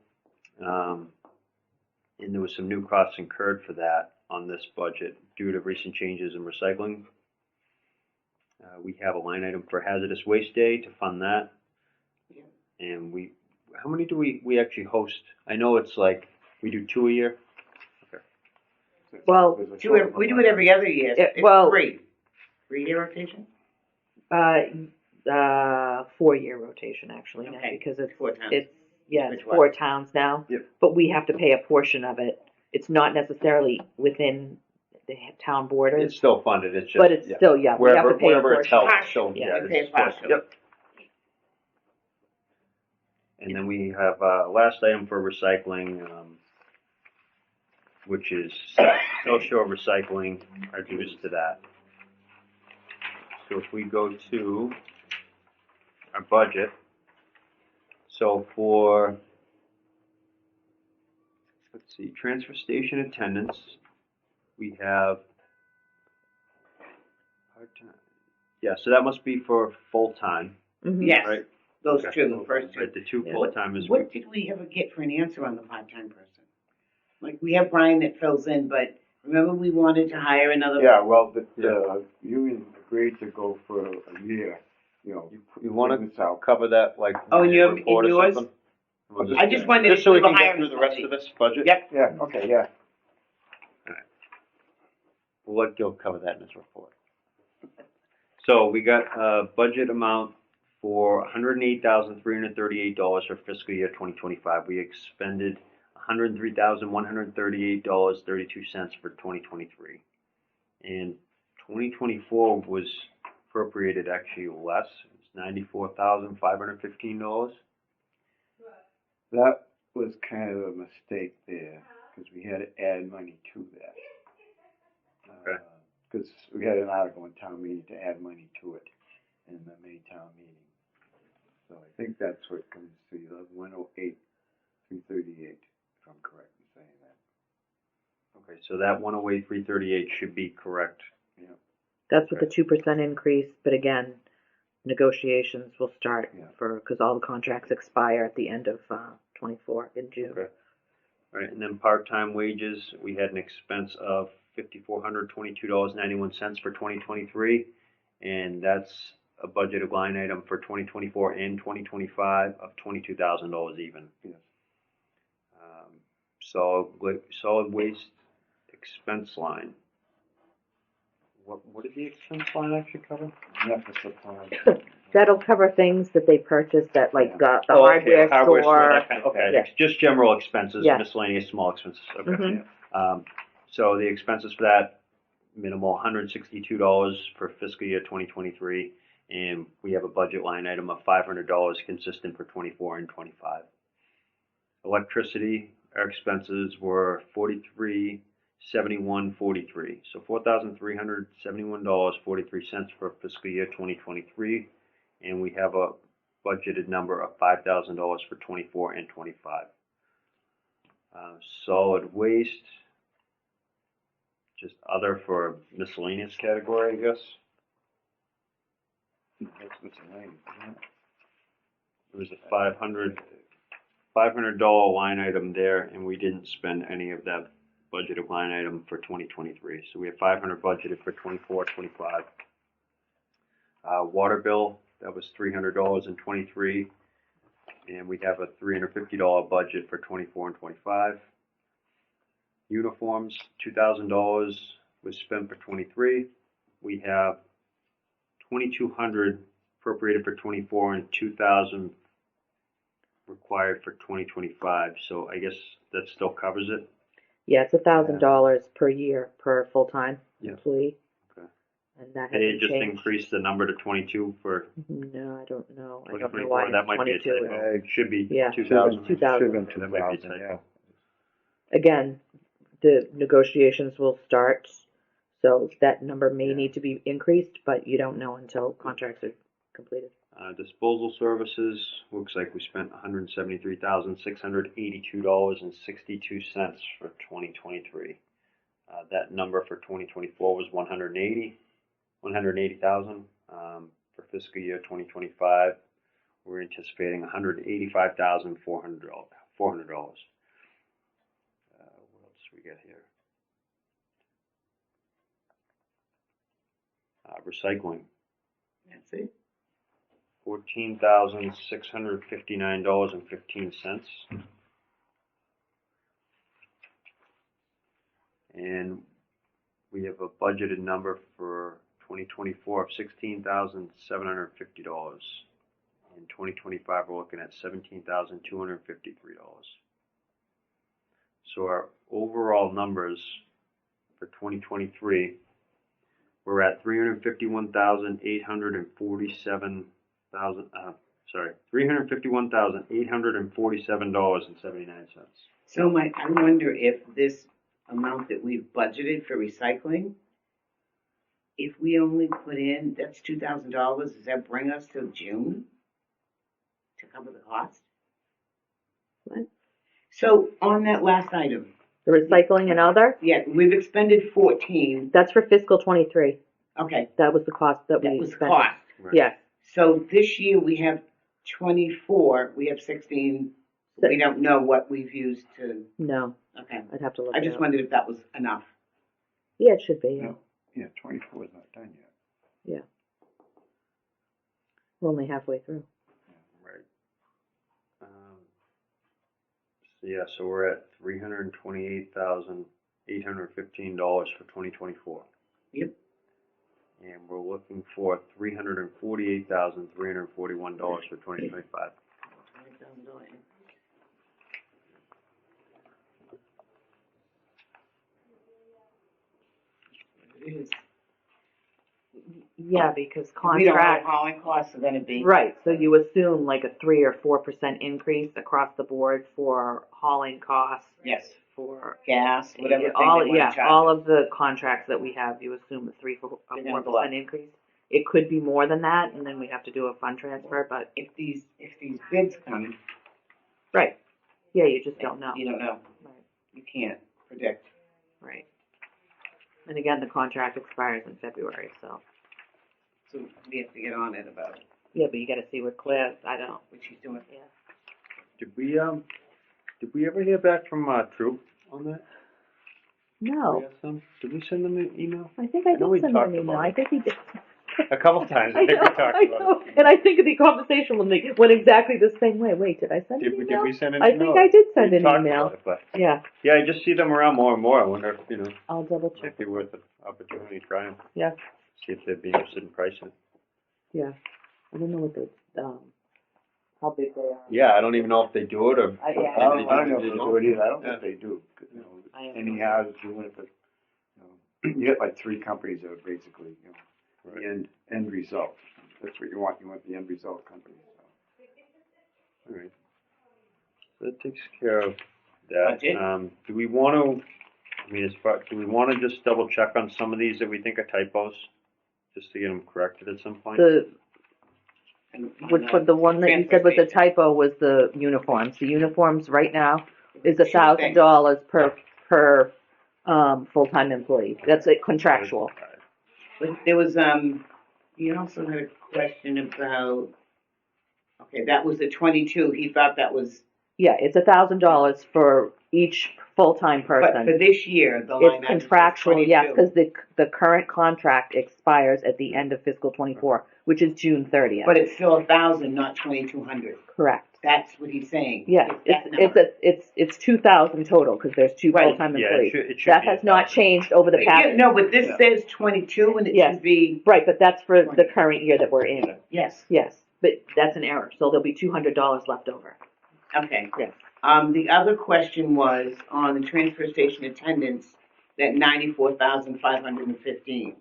And there was some new costs incurred for that on this budget due to recent changes in recycling. We have a line item for hazardous waste day to fund that. Yeah. And how many do we actually host? I know it's like, we do 2 a year. Well, There's a We short do it every other year. Yeah, It's well- 3-year rotation? 4-year rotation actually, now, Okay. because it's 4 towns. it's Which it's one? 4 towns now. Yep. But we have to pay a portion of it. It's not necessarily within the town borders, It's still funded, it's just. but it's still, we have Wherever, to pay a wherever it's portion. held, so, Yeah. yeah. We pay it's partial. split. Yep. And then we have, last item for recycling, which is South Shore Recycling, our dues to that. So if we go to our budget, so for, let's see, transfer station attendance, we have part-time. Yeah, so that must be for full-time, Mhm. Yes, right? those Okay. two, the first two. Right, the 2 Yeah. full-timers. What did we ever get for an answer on the part-time person? Like, we have Brian that fills in, but remember we wanted to hire another? Yeah, well, the union agreed to go for a year, you know. You wanna bring this out. cover that, like, Oh, in your- report in or yours? something? We'll I just wondered Just if so we we were can get hiring through the rest of this budget? Yep. Yeah, okay, yeah. We'll let Gil cover that in his report. So we got a budget amount for $108,338 for fiscal year 2025. We expended $103,138.32 for 2023. And 2024 was appropriated actually less. It's $94,515. That was kind of a mistake there, because we had to add money to that. Okay. Because we had an article in town meeting to add money to it in the May town meeting. So I think that's what comes to you, 108,338, if I'm correct in saying that. Okay, so that 108,338 should be correct. That's with the 2% increase, but again, negotiations will start Yeah. because all the contracts expire at the end of 24 in June. Okay. All right, and then part-time wages, we had an expense of $5,422.91 for 2023, and that's a budgeted line item for 2024 and 2025 of $22,000 even. Yes. Solid waste expense line. What did the expense line actually cover? Enough for supply. That'll cover things that they purchased at like the Oh, okay, hardware store. that kind of- okay, Yeah. just general expenses, Yeah. miscellaneous small expenses. Okay. Mhm. So the expenses for that minimal $162 for fiscal year 2023, and we have a budget line item of $500 consistent for 24 and 25. Electricity, our expenses were $4371.43, so $4,371.43 for fiscal year 2023, and we have a budgeted number of $5,000 for 24 and 25. Solid waste, just other for miscellaneous category, I guess. That's what's in line, isn't it? There was a $500 line item there, and we didn't spend any of that budgeted line item for 2023. So we have $500 budgeted for 24, 25. Water bill, that was $300 in 23, and we have a $350 budget for 24 and 25. Uniforms, $2,000 was spent for 23. We have 2,200 appropriated for 24 and 2,000 required for 2025. So I guess that still covers it. Yeah, it's $1,000 per year per full-time Yeah. employee. Okay. And that And it hasn't just changed. increased the number to 22 for No, I don't know. I don't know 2024. why That it's might be a 22. typo. It should be Yeah. 2,000. 2,000. Should've been That might be a 2,000, typo. yeah. Again, the negotiations will start, so that number may need to be increased, but you don't know until contracts are completed. Disposal services, looks like we spent $173,682.62 for 2023. That number for 2024 was 180,000. For fiscal year 2025, we're anticipating $185,400. What else do we get here? Recycling. That's it. $14,659.15. And we have a budgeted number for 2024 of $16,750. In 2025, we're looking at $17,253. So our overall numbers for 2023, we're at $351,847.79. So Mike, I wonder if this amount that we've budgeted for recycling, if we only put in, that's $2,000, does that bring us till June to cover the cost? What? So on that last item, The recycling and other, yeah, we've expended 14. that's for fiscal 23. Okay, That was the cost that that we was spent. cost. Right. Yes. So this year we have 24, we have 16. We don't know what we've used to, No, okay. I'd have to look I it just up. wondered if that was enough. Yeah, it should be. Yeah. No. Yeah, 24 is not done yet. We're only halfway through. Right. So we're at $328,815 for 2024. Yep. And we're looking for $348,341 for 2025. It is. Yeah, because We don't know what contract. hauling costs are gonna be. Right, so you assume like a 3 or 4% increase across the board for hauling costs, Yes, for gas, whatever thing they all, wanna yeah, charge all us. of the contracts that we have, you assume a 3 or They're gonna go up. 4% increase. It could be more than that, and then we have to do a fund transfer, but, If these bids come, right, yeah, you just don't know. you don't know, Right, you can't predict. right. And again, the contract expires in February, so, So we have to get on it about yeah, but you gotta see what Claire, I don't, what she's doing. Did we ever hear back from Troop on that? no, Did we send them an email? I think I I know we did send him talked an email, about I it. think he did. A couple times. I I think we know, talked I about know, it. and I think the conversation with me went exactly the same way. Wait, did I send an email? Did we send an I email? think I did send We an talked email. about it, but Yeah, yeah, I just see them around more and more. I wonder if, I'll double check. might be worth an opportunity to try them. Yeah. See if they'd be interested in pricing. Yeah, I don't know what the, how big they are. Yeah, I don't even know if they do it or. Yeah. I don't know if they do it either. I don't think they do. I have no Anyhow, it's doing it, but, you get like 3 companies that are basically, Right. the end result. That's what you want. You want the end result company. So. All right. So that takes care of that. Budget? Do we want to? I mean, do we want to just double check on some of these that we think are typos, just to get them corrected at some point? Which one, the one that you said was a typo was the uniforms. The uniforms right now is $1,000 per full-time employee. That's a contractual. But there was, he also had a question about, okay, that was the 22, he thought that was, Yeah, it's $1,000 for each full-time but person. for this year, the line It's item was contractual, yes, 22. because the current contract expires at the end of fiscal 24, which is June 30th. But it's still 1,000, not 2,200. Correct. That's what he's saying. Yeah, It's that number. it's 2,000 total, because there's 2 Right. full-time Yeah, employees. it should That be has not 1,000. changed over the past. No, but this says 22 and it Yes. should be, Right, but that's for the current year that we're in. yes, Yes, but that's an error, so there'll be $200 left over. okay. Yes. The other question was on the transfer station attendance, that 94,515.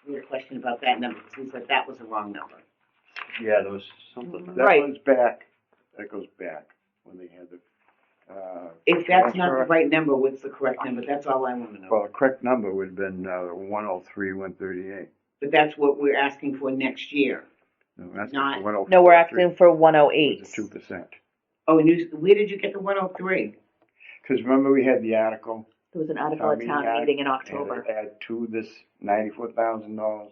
We had a question about that number, because he said that was a wrong number. Yeah, there was something. That Right. one's back. That goes back when they had the. If that's not the transfer. right number, what's the correct number? That's all I want to know. Well, the correct number would have been 103, 138. But that's what we're asking for next year. No, that's Not- for 104. No, we're asking for 108. It's 2%. Oh, and where did you get the 103? Because remember we had the article. There was an article at town meeting in October. And add to this $94,000.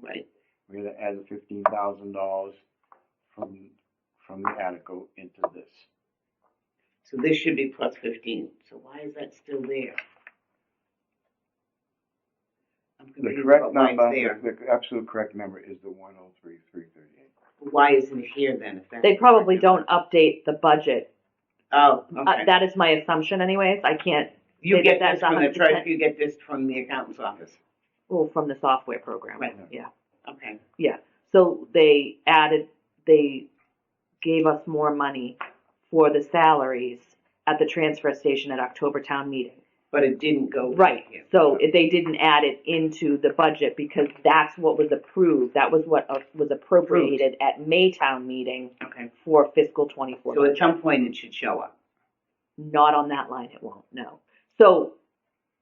Right. We had to add the $15,000 from the article into this. So this should be plus 15. So why is that still there? I'm The confused correct about why number, it's there. the absolute correct number is the 103,338. Why isn't it here then? If that's They the probably correct don't update the budget. number? Oh, okay. That is my assumption anyways. I can't You say get that this that's from the 100%. treasurer, you get this from the accountant's office. Oh, from the software program. Right. Yeah. Okay. So they gave us more money for the salaries at the transfer station at October town meeting. But it didn't go. Right. here. So they didn't add it into the budget because that's what was approved. That was what was appropriated at Maytown meeting Okay. for fiscal 24. So at some point it should show up. Not on that line, it won't. No. So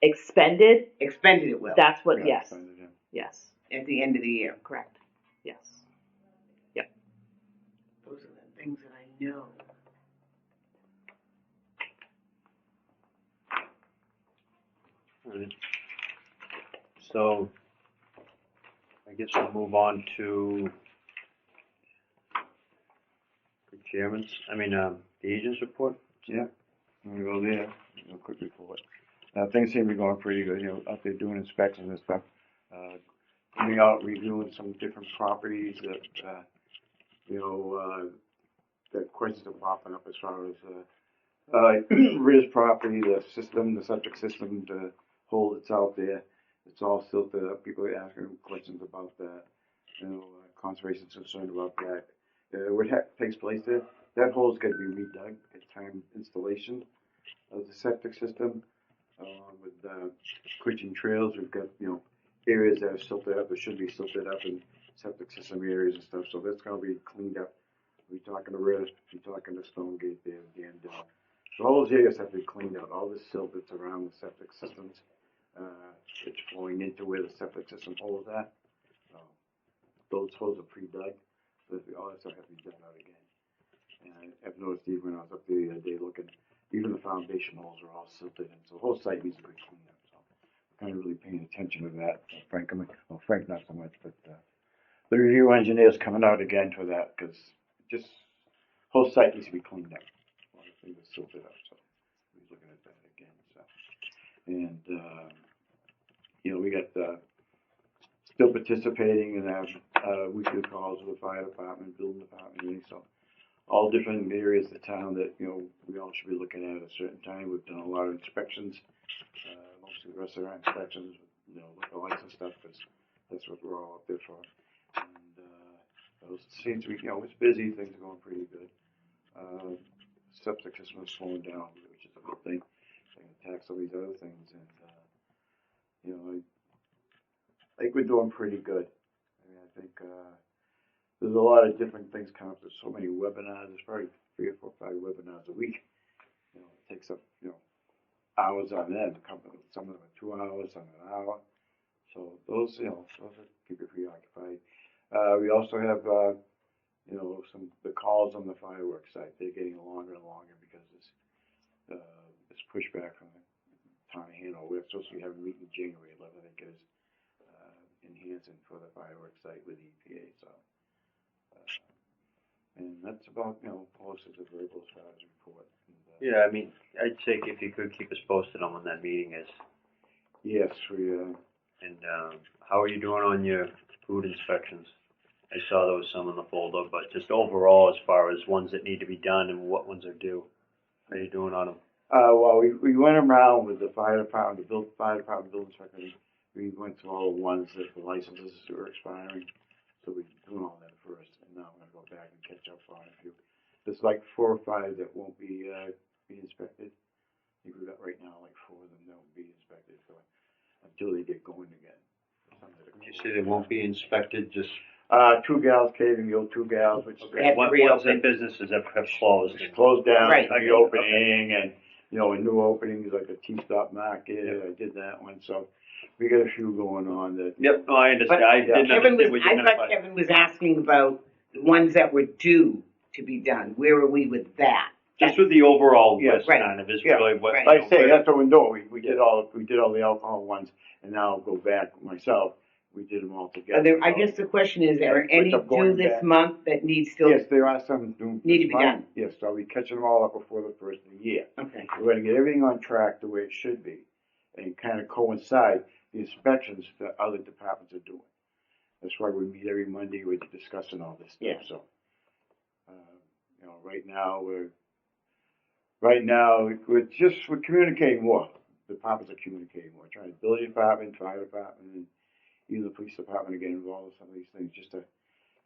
expended. Expended it will. That's what. Yeah, Yes. send it in. Yes. At the end of the year. Correct. Yes. Those are the things that I know. Alright. So, I guess we'll move on to the chairman's, the agent's report. Yeah, I'm gonna go there, a quick report. Things seem to be going pretty good, out there doing inspections and stuff. Coming out, reviewing some different properties that, that questions are popping up as far as, Riz property, the septic system, the hole that's out there. It's all silted up, people are asking questions about that, conservation's concerned about that. What takes place there, that hole's gotta be redug at time installation of the septic system. With quitching trails, we've got, areas that are silted up, or should be silted up in septic system areas and stuff, so that's gonna be cleaned up. We're talking to Riz, we're talking to Stonegate there, and, so all those areas have to be cleaned out, all the silt that's around the septic systems, it's flowing into where the septic system hole is at. Those holes are pre-dug, but all that stuff has to be dug out again. And I've noticed even when I was up there the other day looking, even the foundation holes are all silted in, so the whole site needs to be cleaned up, so I'm kind of really paying attention to that. Frank not so much, but, the review engineer's coming out again for that, cause just, whole site needs to be cleaned up. A lot of things are silted up, so we're looking at that again, so. And, we got, still participating in our weekly calls with the fire department, building department, so all different areas of the town that, we all should be looking at a certain time. We've done a lot of inspections, most of the rest of our inspections, liquor license stuff, because that's what we're all up there for. And, those seems to be, it's busy, things are going pretty good. Septic system is slowing down, which is a good thing. I can attack some of these other things, and, I think we're doing pretty good. I think, there's a lot of different things coming up. There's so many webinars. There's probably 3 or 4 or 5 webinars a week. It takes up, hours on end. Some of them are 2 hours, some an hour. So those keep you preoccupied. We also have, the calls on the fireworks site. They're getting longer and longer because it's pushback from the town of Hanover. We're supposed to be having a meeting January 11th, I think it is, in Hanson for the fireworks site with EPA. So. And that's about, posted the verbal as far as report. And, Yeah, I'd say if you could keep us posted on when that meeting is. yes, we, And, how are you doing on your food inspections? I saw there was some in the folder, but just overall, as far as ones that need to be done and what ones are due, how are you doing on them? well, we went around with the fire department, fire department building inspector. We went through all the ones that the licenses were expiring. So we're doing all that first, and now I'm gonna go back and catch up on a few. There's like 4 or 5 that won't be inspected. I think we've got right now like 4 of them that won't be inspected until they get going again. You say they won't be inspected, just 2 gals caving, the old 2 gals, which what ones the businesses have closed? it's closed down, Right. reopening, and and new openings like a T-Stop Market. I did that one, so we got a few going on that. Yep, no, I understand. But, I didn't Kevin understand what was, you I meant thought by. Kevin was asking about the ones that were due to be done, where are we with that? Just with the overall Yeah, list right. kind of is Yeah, really what. right. Like I say, where- that's what we're doing, we did all the alcohol ones, and now I'll go back myself, we did them all Are together. there, I guess the question is, are Yeah, any which I'm going due this back. month that need still? Yes, there are some due Need to this be month. done. Yes, so I'll be catching them all up before the first of the year. Okay. We're gonna get everything on track the way it should be, and kind of coincide the inspections that other departments are doing. That's why we meet every Monday, we're discussing all this Yeah. stuff, so. You know, right now, we're communicating more. Departments are communicating more, trying to building department, fire department, and even the police department to get involved with some of these things, just to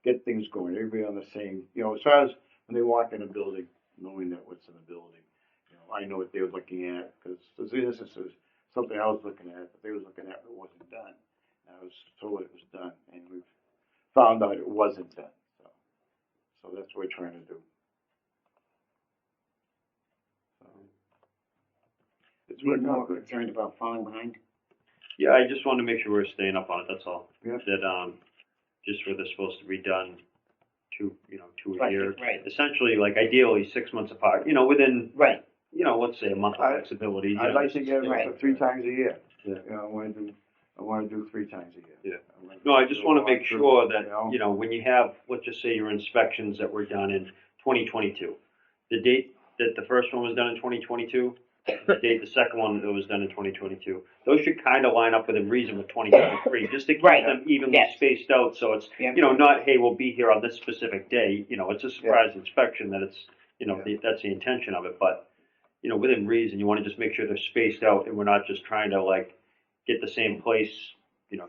get things going, everybody on the same, you know, as far as when they walk in a building, knowing that what's in the building. You know, I know what they were looking at, because there's instances, something I was looking at, that they was looking at, but it wasn't done. And I was told it was done, and we've found out it wasn't done, so that's what we're trying to do. So, it's We're working more out good. concerned about falling behind. Yeah, I just wanted to make sure we're staying up on it, that's all. Yeah. That, just where they're supposed to be done two a Right, year. right. Essentially, like ideally 6 months apart, within, Right. let's say a month of flexibility. I'd like to get Right. it 3 times a year. Yeah. You know, I wanna do 3 times a year. Yeah. No, I just wanna make sure that, you know. when you have, let's just say your inspections that were done in 2022, the date that the first one was done in 2022, the date the second one that was done in 2022, those should kind of line up within reason with 2023, just to keep Right. them evenly Yes. spaced out, so it's, Yeah. not, hey, we'll be here on this specific day, it's a surprise inspection that it's, Yeah. that's the intention of it, but, within reason, you wanna just make sure they're spaced out, and we're not just trying to, like, get the same place,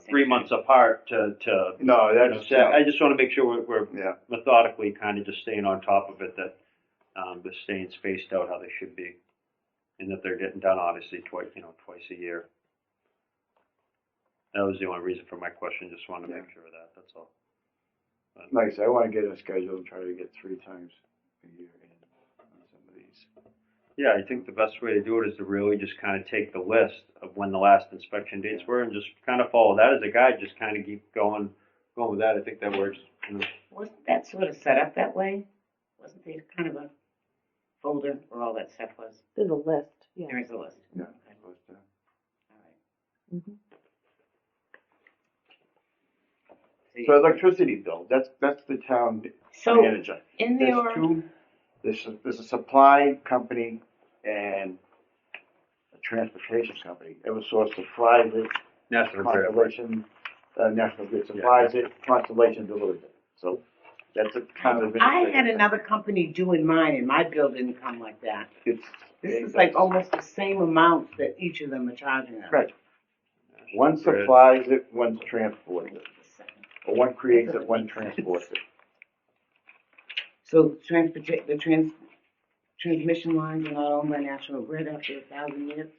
3 months apart to, No, that's, so I just wanna make sure we're yeah, methodically kind of just staying on top of it, that, they're staying spaced out how they should be. And that they're getting done obviously twice a year. That was the only reason for my question, just wanted to make sure of that, that's all. But, like I said, I wanna get a schedule and try to get 3 times a year in on some of these. yeah, I think the best way to do it is to really just kind of take the list of when the last inspection dates were and just kind of follow that as a guide, just kind of keep going with that, I think that works. Wasn't that sort of set up that way? Wasn't there kind of a folder where all that stuff was? There's a list, yeah. There is a list. Yeah. Okay. But, All right. Mhm. so electricity bill, that's the town So manager. in There's there, two, there's a supply company and a transportation company. Eversource supplies it, National Grid. Constellation, National Grid supplies it, Constellation delivers it. So that's a kind of. I had another company doing mine and my bill didn't come like that. This is like almost the same amount that each of them are charging us. Right. One supplies it, one transports it. Or one creates it, one transports it. So transmission lines are not owned by National Grid after 1,000 years?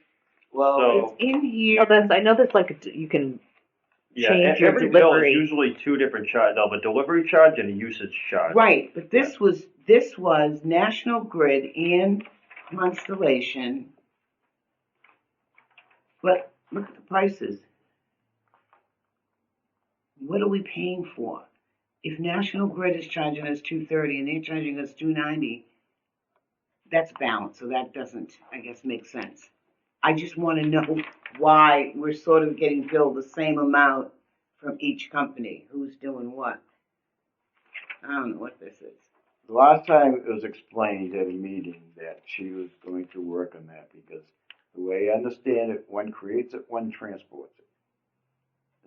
Well, So- it's in here. I know there's like, you can Yeah, change your every bill is delivery. usually two different charges, they'll have a delivery charge and a usage charge. Right, but this was National Grid and Constellation. But look at the prices. What are we paying for? If National Grid is charging us $230 and they're charging us $290, that's balanced, so that doesn't, I guess, make sense. I just want to know why we're sort of getting billed the same amount from each company. Who's doing what? I don't know what this is. The last time it was explained at a meeting that she was going to work on that because the way I understand it, one creates it, one transports it.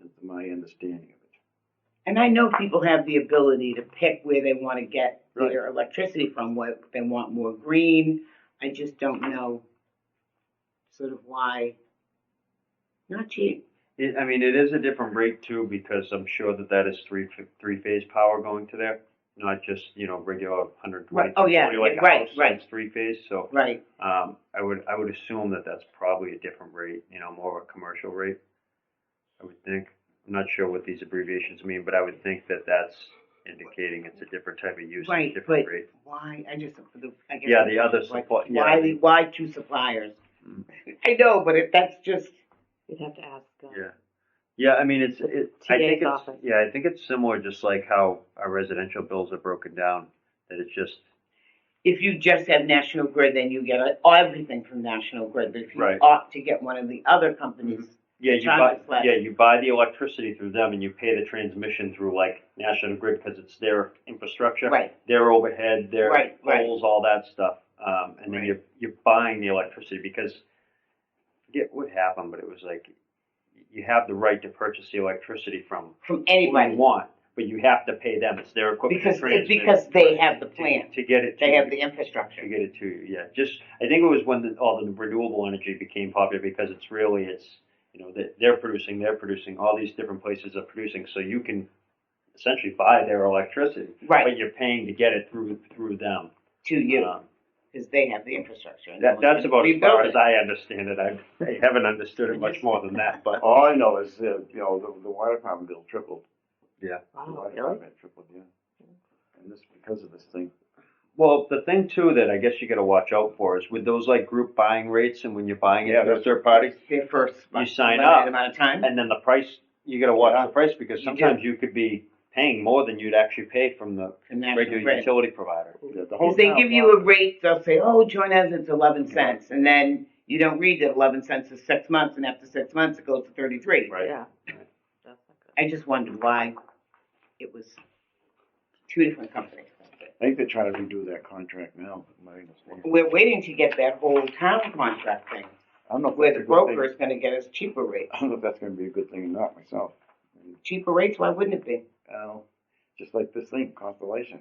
That's my understanding of it. And I know people have the ability to pick where they want to get their electricity from, what they want more green. I just don't know sort of why. Not cheap. It is a different rate too, because I'm sure that is three-phase power going to there, not just, regular 120. Right. Oh, yeah. Like a Right, house, right. It's three-phase, so, Right. I would assume that that's probably a different rate, more of a commercial rate, I would think. I'm not sure what these abbreviations mean, but I would think that that's indicating it's a different type of use, Right, different but rate. why? I guess Yeah, the other like, supply, why two suppliers? Mm. I know, but if that's just You'd have to ask. Yeah. Yeah, I mean, I think TA's it's, office. yeah, I think it's similar, just like how our residential bills are broken down, that it's just, If you just have National Grid, then you get everything from National Grid, but if you Right. opt to get one of the other companies, yeah, the charge is less. you buy the electricity through them and you pay the transmission through like National Grid because it's their infrastructure. Right. Their overhead, their Right, right. poles, all that stuff. And then Right. you're buying the electricity because, I forget what happened, but it was like, you have the right to purchase the electricity from From who anybody, you want, but you have to pay them. It's their equipment to transmit because they have the plan, to get it. they to have you. the infrastructure. To get it to you, yeah. Just, I think it was when all the renewable energy became popular because it's you know, they're producing, all these different places are producing, so you can essentially buy their electricity. Right. But you're paying to get it through them. To you, Um, because they have the infrastructure. and that's no one can about as rebuild far it. as I understand it. I haven't understood it much more than that, but. All I know is, you know, the water department bill tripled. Yeah. The Wow, water really? department tripled, yeah. And this, because of this thing. Well, the thing too that I guess you gotta watch out for is with those like group buying rates and when you're buying it Yeah, through a that's- third party, Their first You sign limited up, amount of time. and then the price, you gotta watch Yeah. the price because You sometimes you could be paying more than you'd actually pay from the from National regular Grid. utility provider. Yeah, the whole Because they town give you a blocked rate, they'll say, oh, join us, it's 11 cents, and then you don't read that 11 cents is 6 months, and after 6 months, it goes to 33. Right. Yeah. That's not good. I just wondered why it was two different companies. I think they're trying to redo that contract now, my understanding. We're waiting to get that whole town contract thing, I don't know if where that's the a good thing. broker is gonna get us cheaper rates. I don't know if that's gonna be a good thing or not myself. Cheaper rates, why wouldn't it be? Just like this thing, Constellation.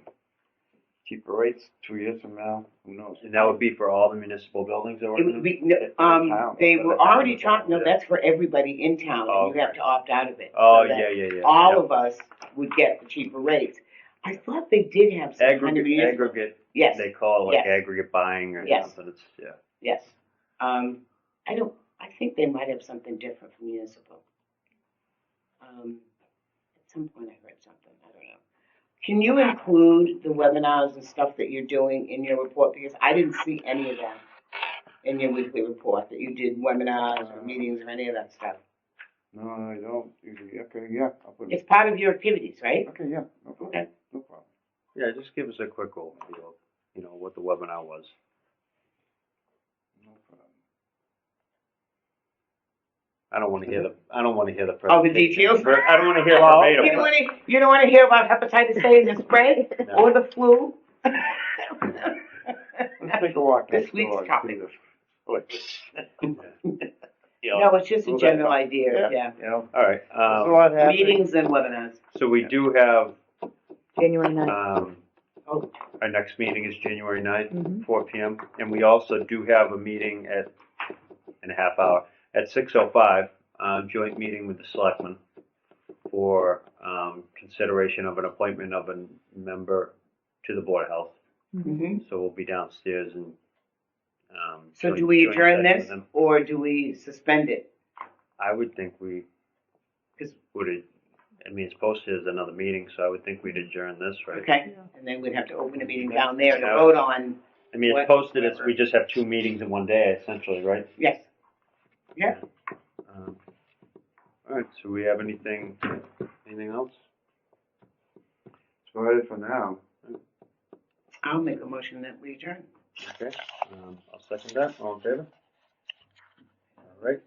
Cheaper rates, 2 years from now, who knows? And that would be for all the municipal buildings or It would be, town. they For were the town already as well, talking, no, yeah. that's for everybody in town, Oh, and you have okay. to opt out of it. Oh, so that yeah. All Yeah. of us would get the cheaper rates. I thought they did have some kind of municipal. Aggregate, Yes, they call it like Yes. aggregate buying or Yes. something, it's, yeah. yes. I think they might have something different from municipal. At some point I read something, I don't know. Can you include the webinars and stuff that you're doing in your report? Because I didn't see any of that in your weekly report, that you did webinars or meetings or any of that stuff. No, I don't usually. Okay, yeah, I'll put It's it. part of your activities, right? Okay, yeah, no problem. Okay. No problem. Yeah, just give us a quick overview of, you know, what the webinar was. No problem. I don't wanna hear the Oh, the presentation. details? I don't wanna hear Oh, verbatim. you don't wanna hear about hepatitis A and the spread, No. or the flu? Let's take a walk This next week's door and topic. see the- Yeah. No, it's just a Move that general up. idea, yeah. You know, All right, there's a lot happening. Meetings and webinars. so we do have, January 9th. Oh. our next meeting is January 9th, Mhm. 4 p.m. And we also do have a meeting in a half hour, at 6:05, joint meeting with the selectmen for, consideration of an appointment of a member to the Board of Health. Mm-hmm. So we'll be downstairs and, So joint- do we joint adjourn session with this, them. or do we suspend it? I would think we 'Cause- would, I mean, it's posted as another meeting, so I would think we'd adjourn this, right? Okay, and then we'd have to open a meeting down there to Yeah. vote on, I mean, What- it's posted as, we just have 2 meetings in one day, essentially, right? yes. Yeah. All right, so we have anything else? That's about it for now. I'll make a motion that we adjourn. Okay, I'll second that, all in favor? All right.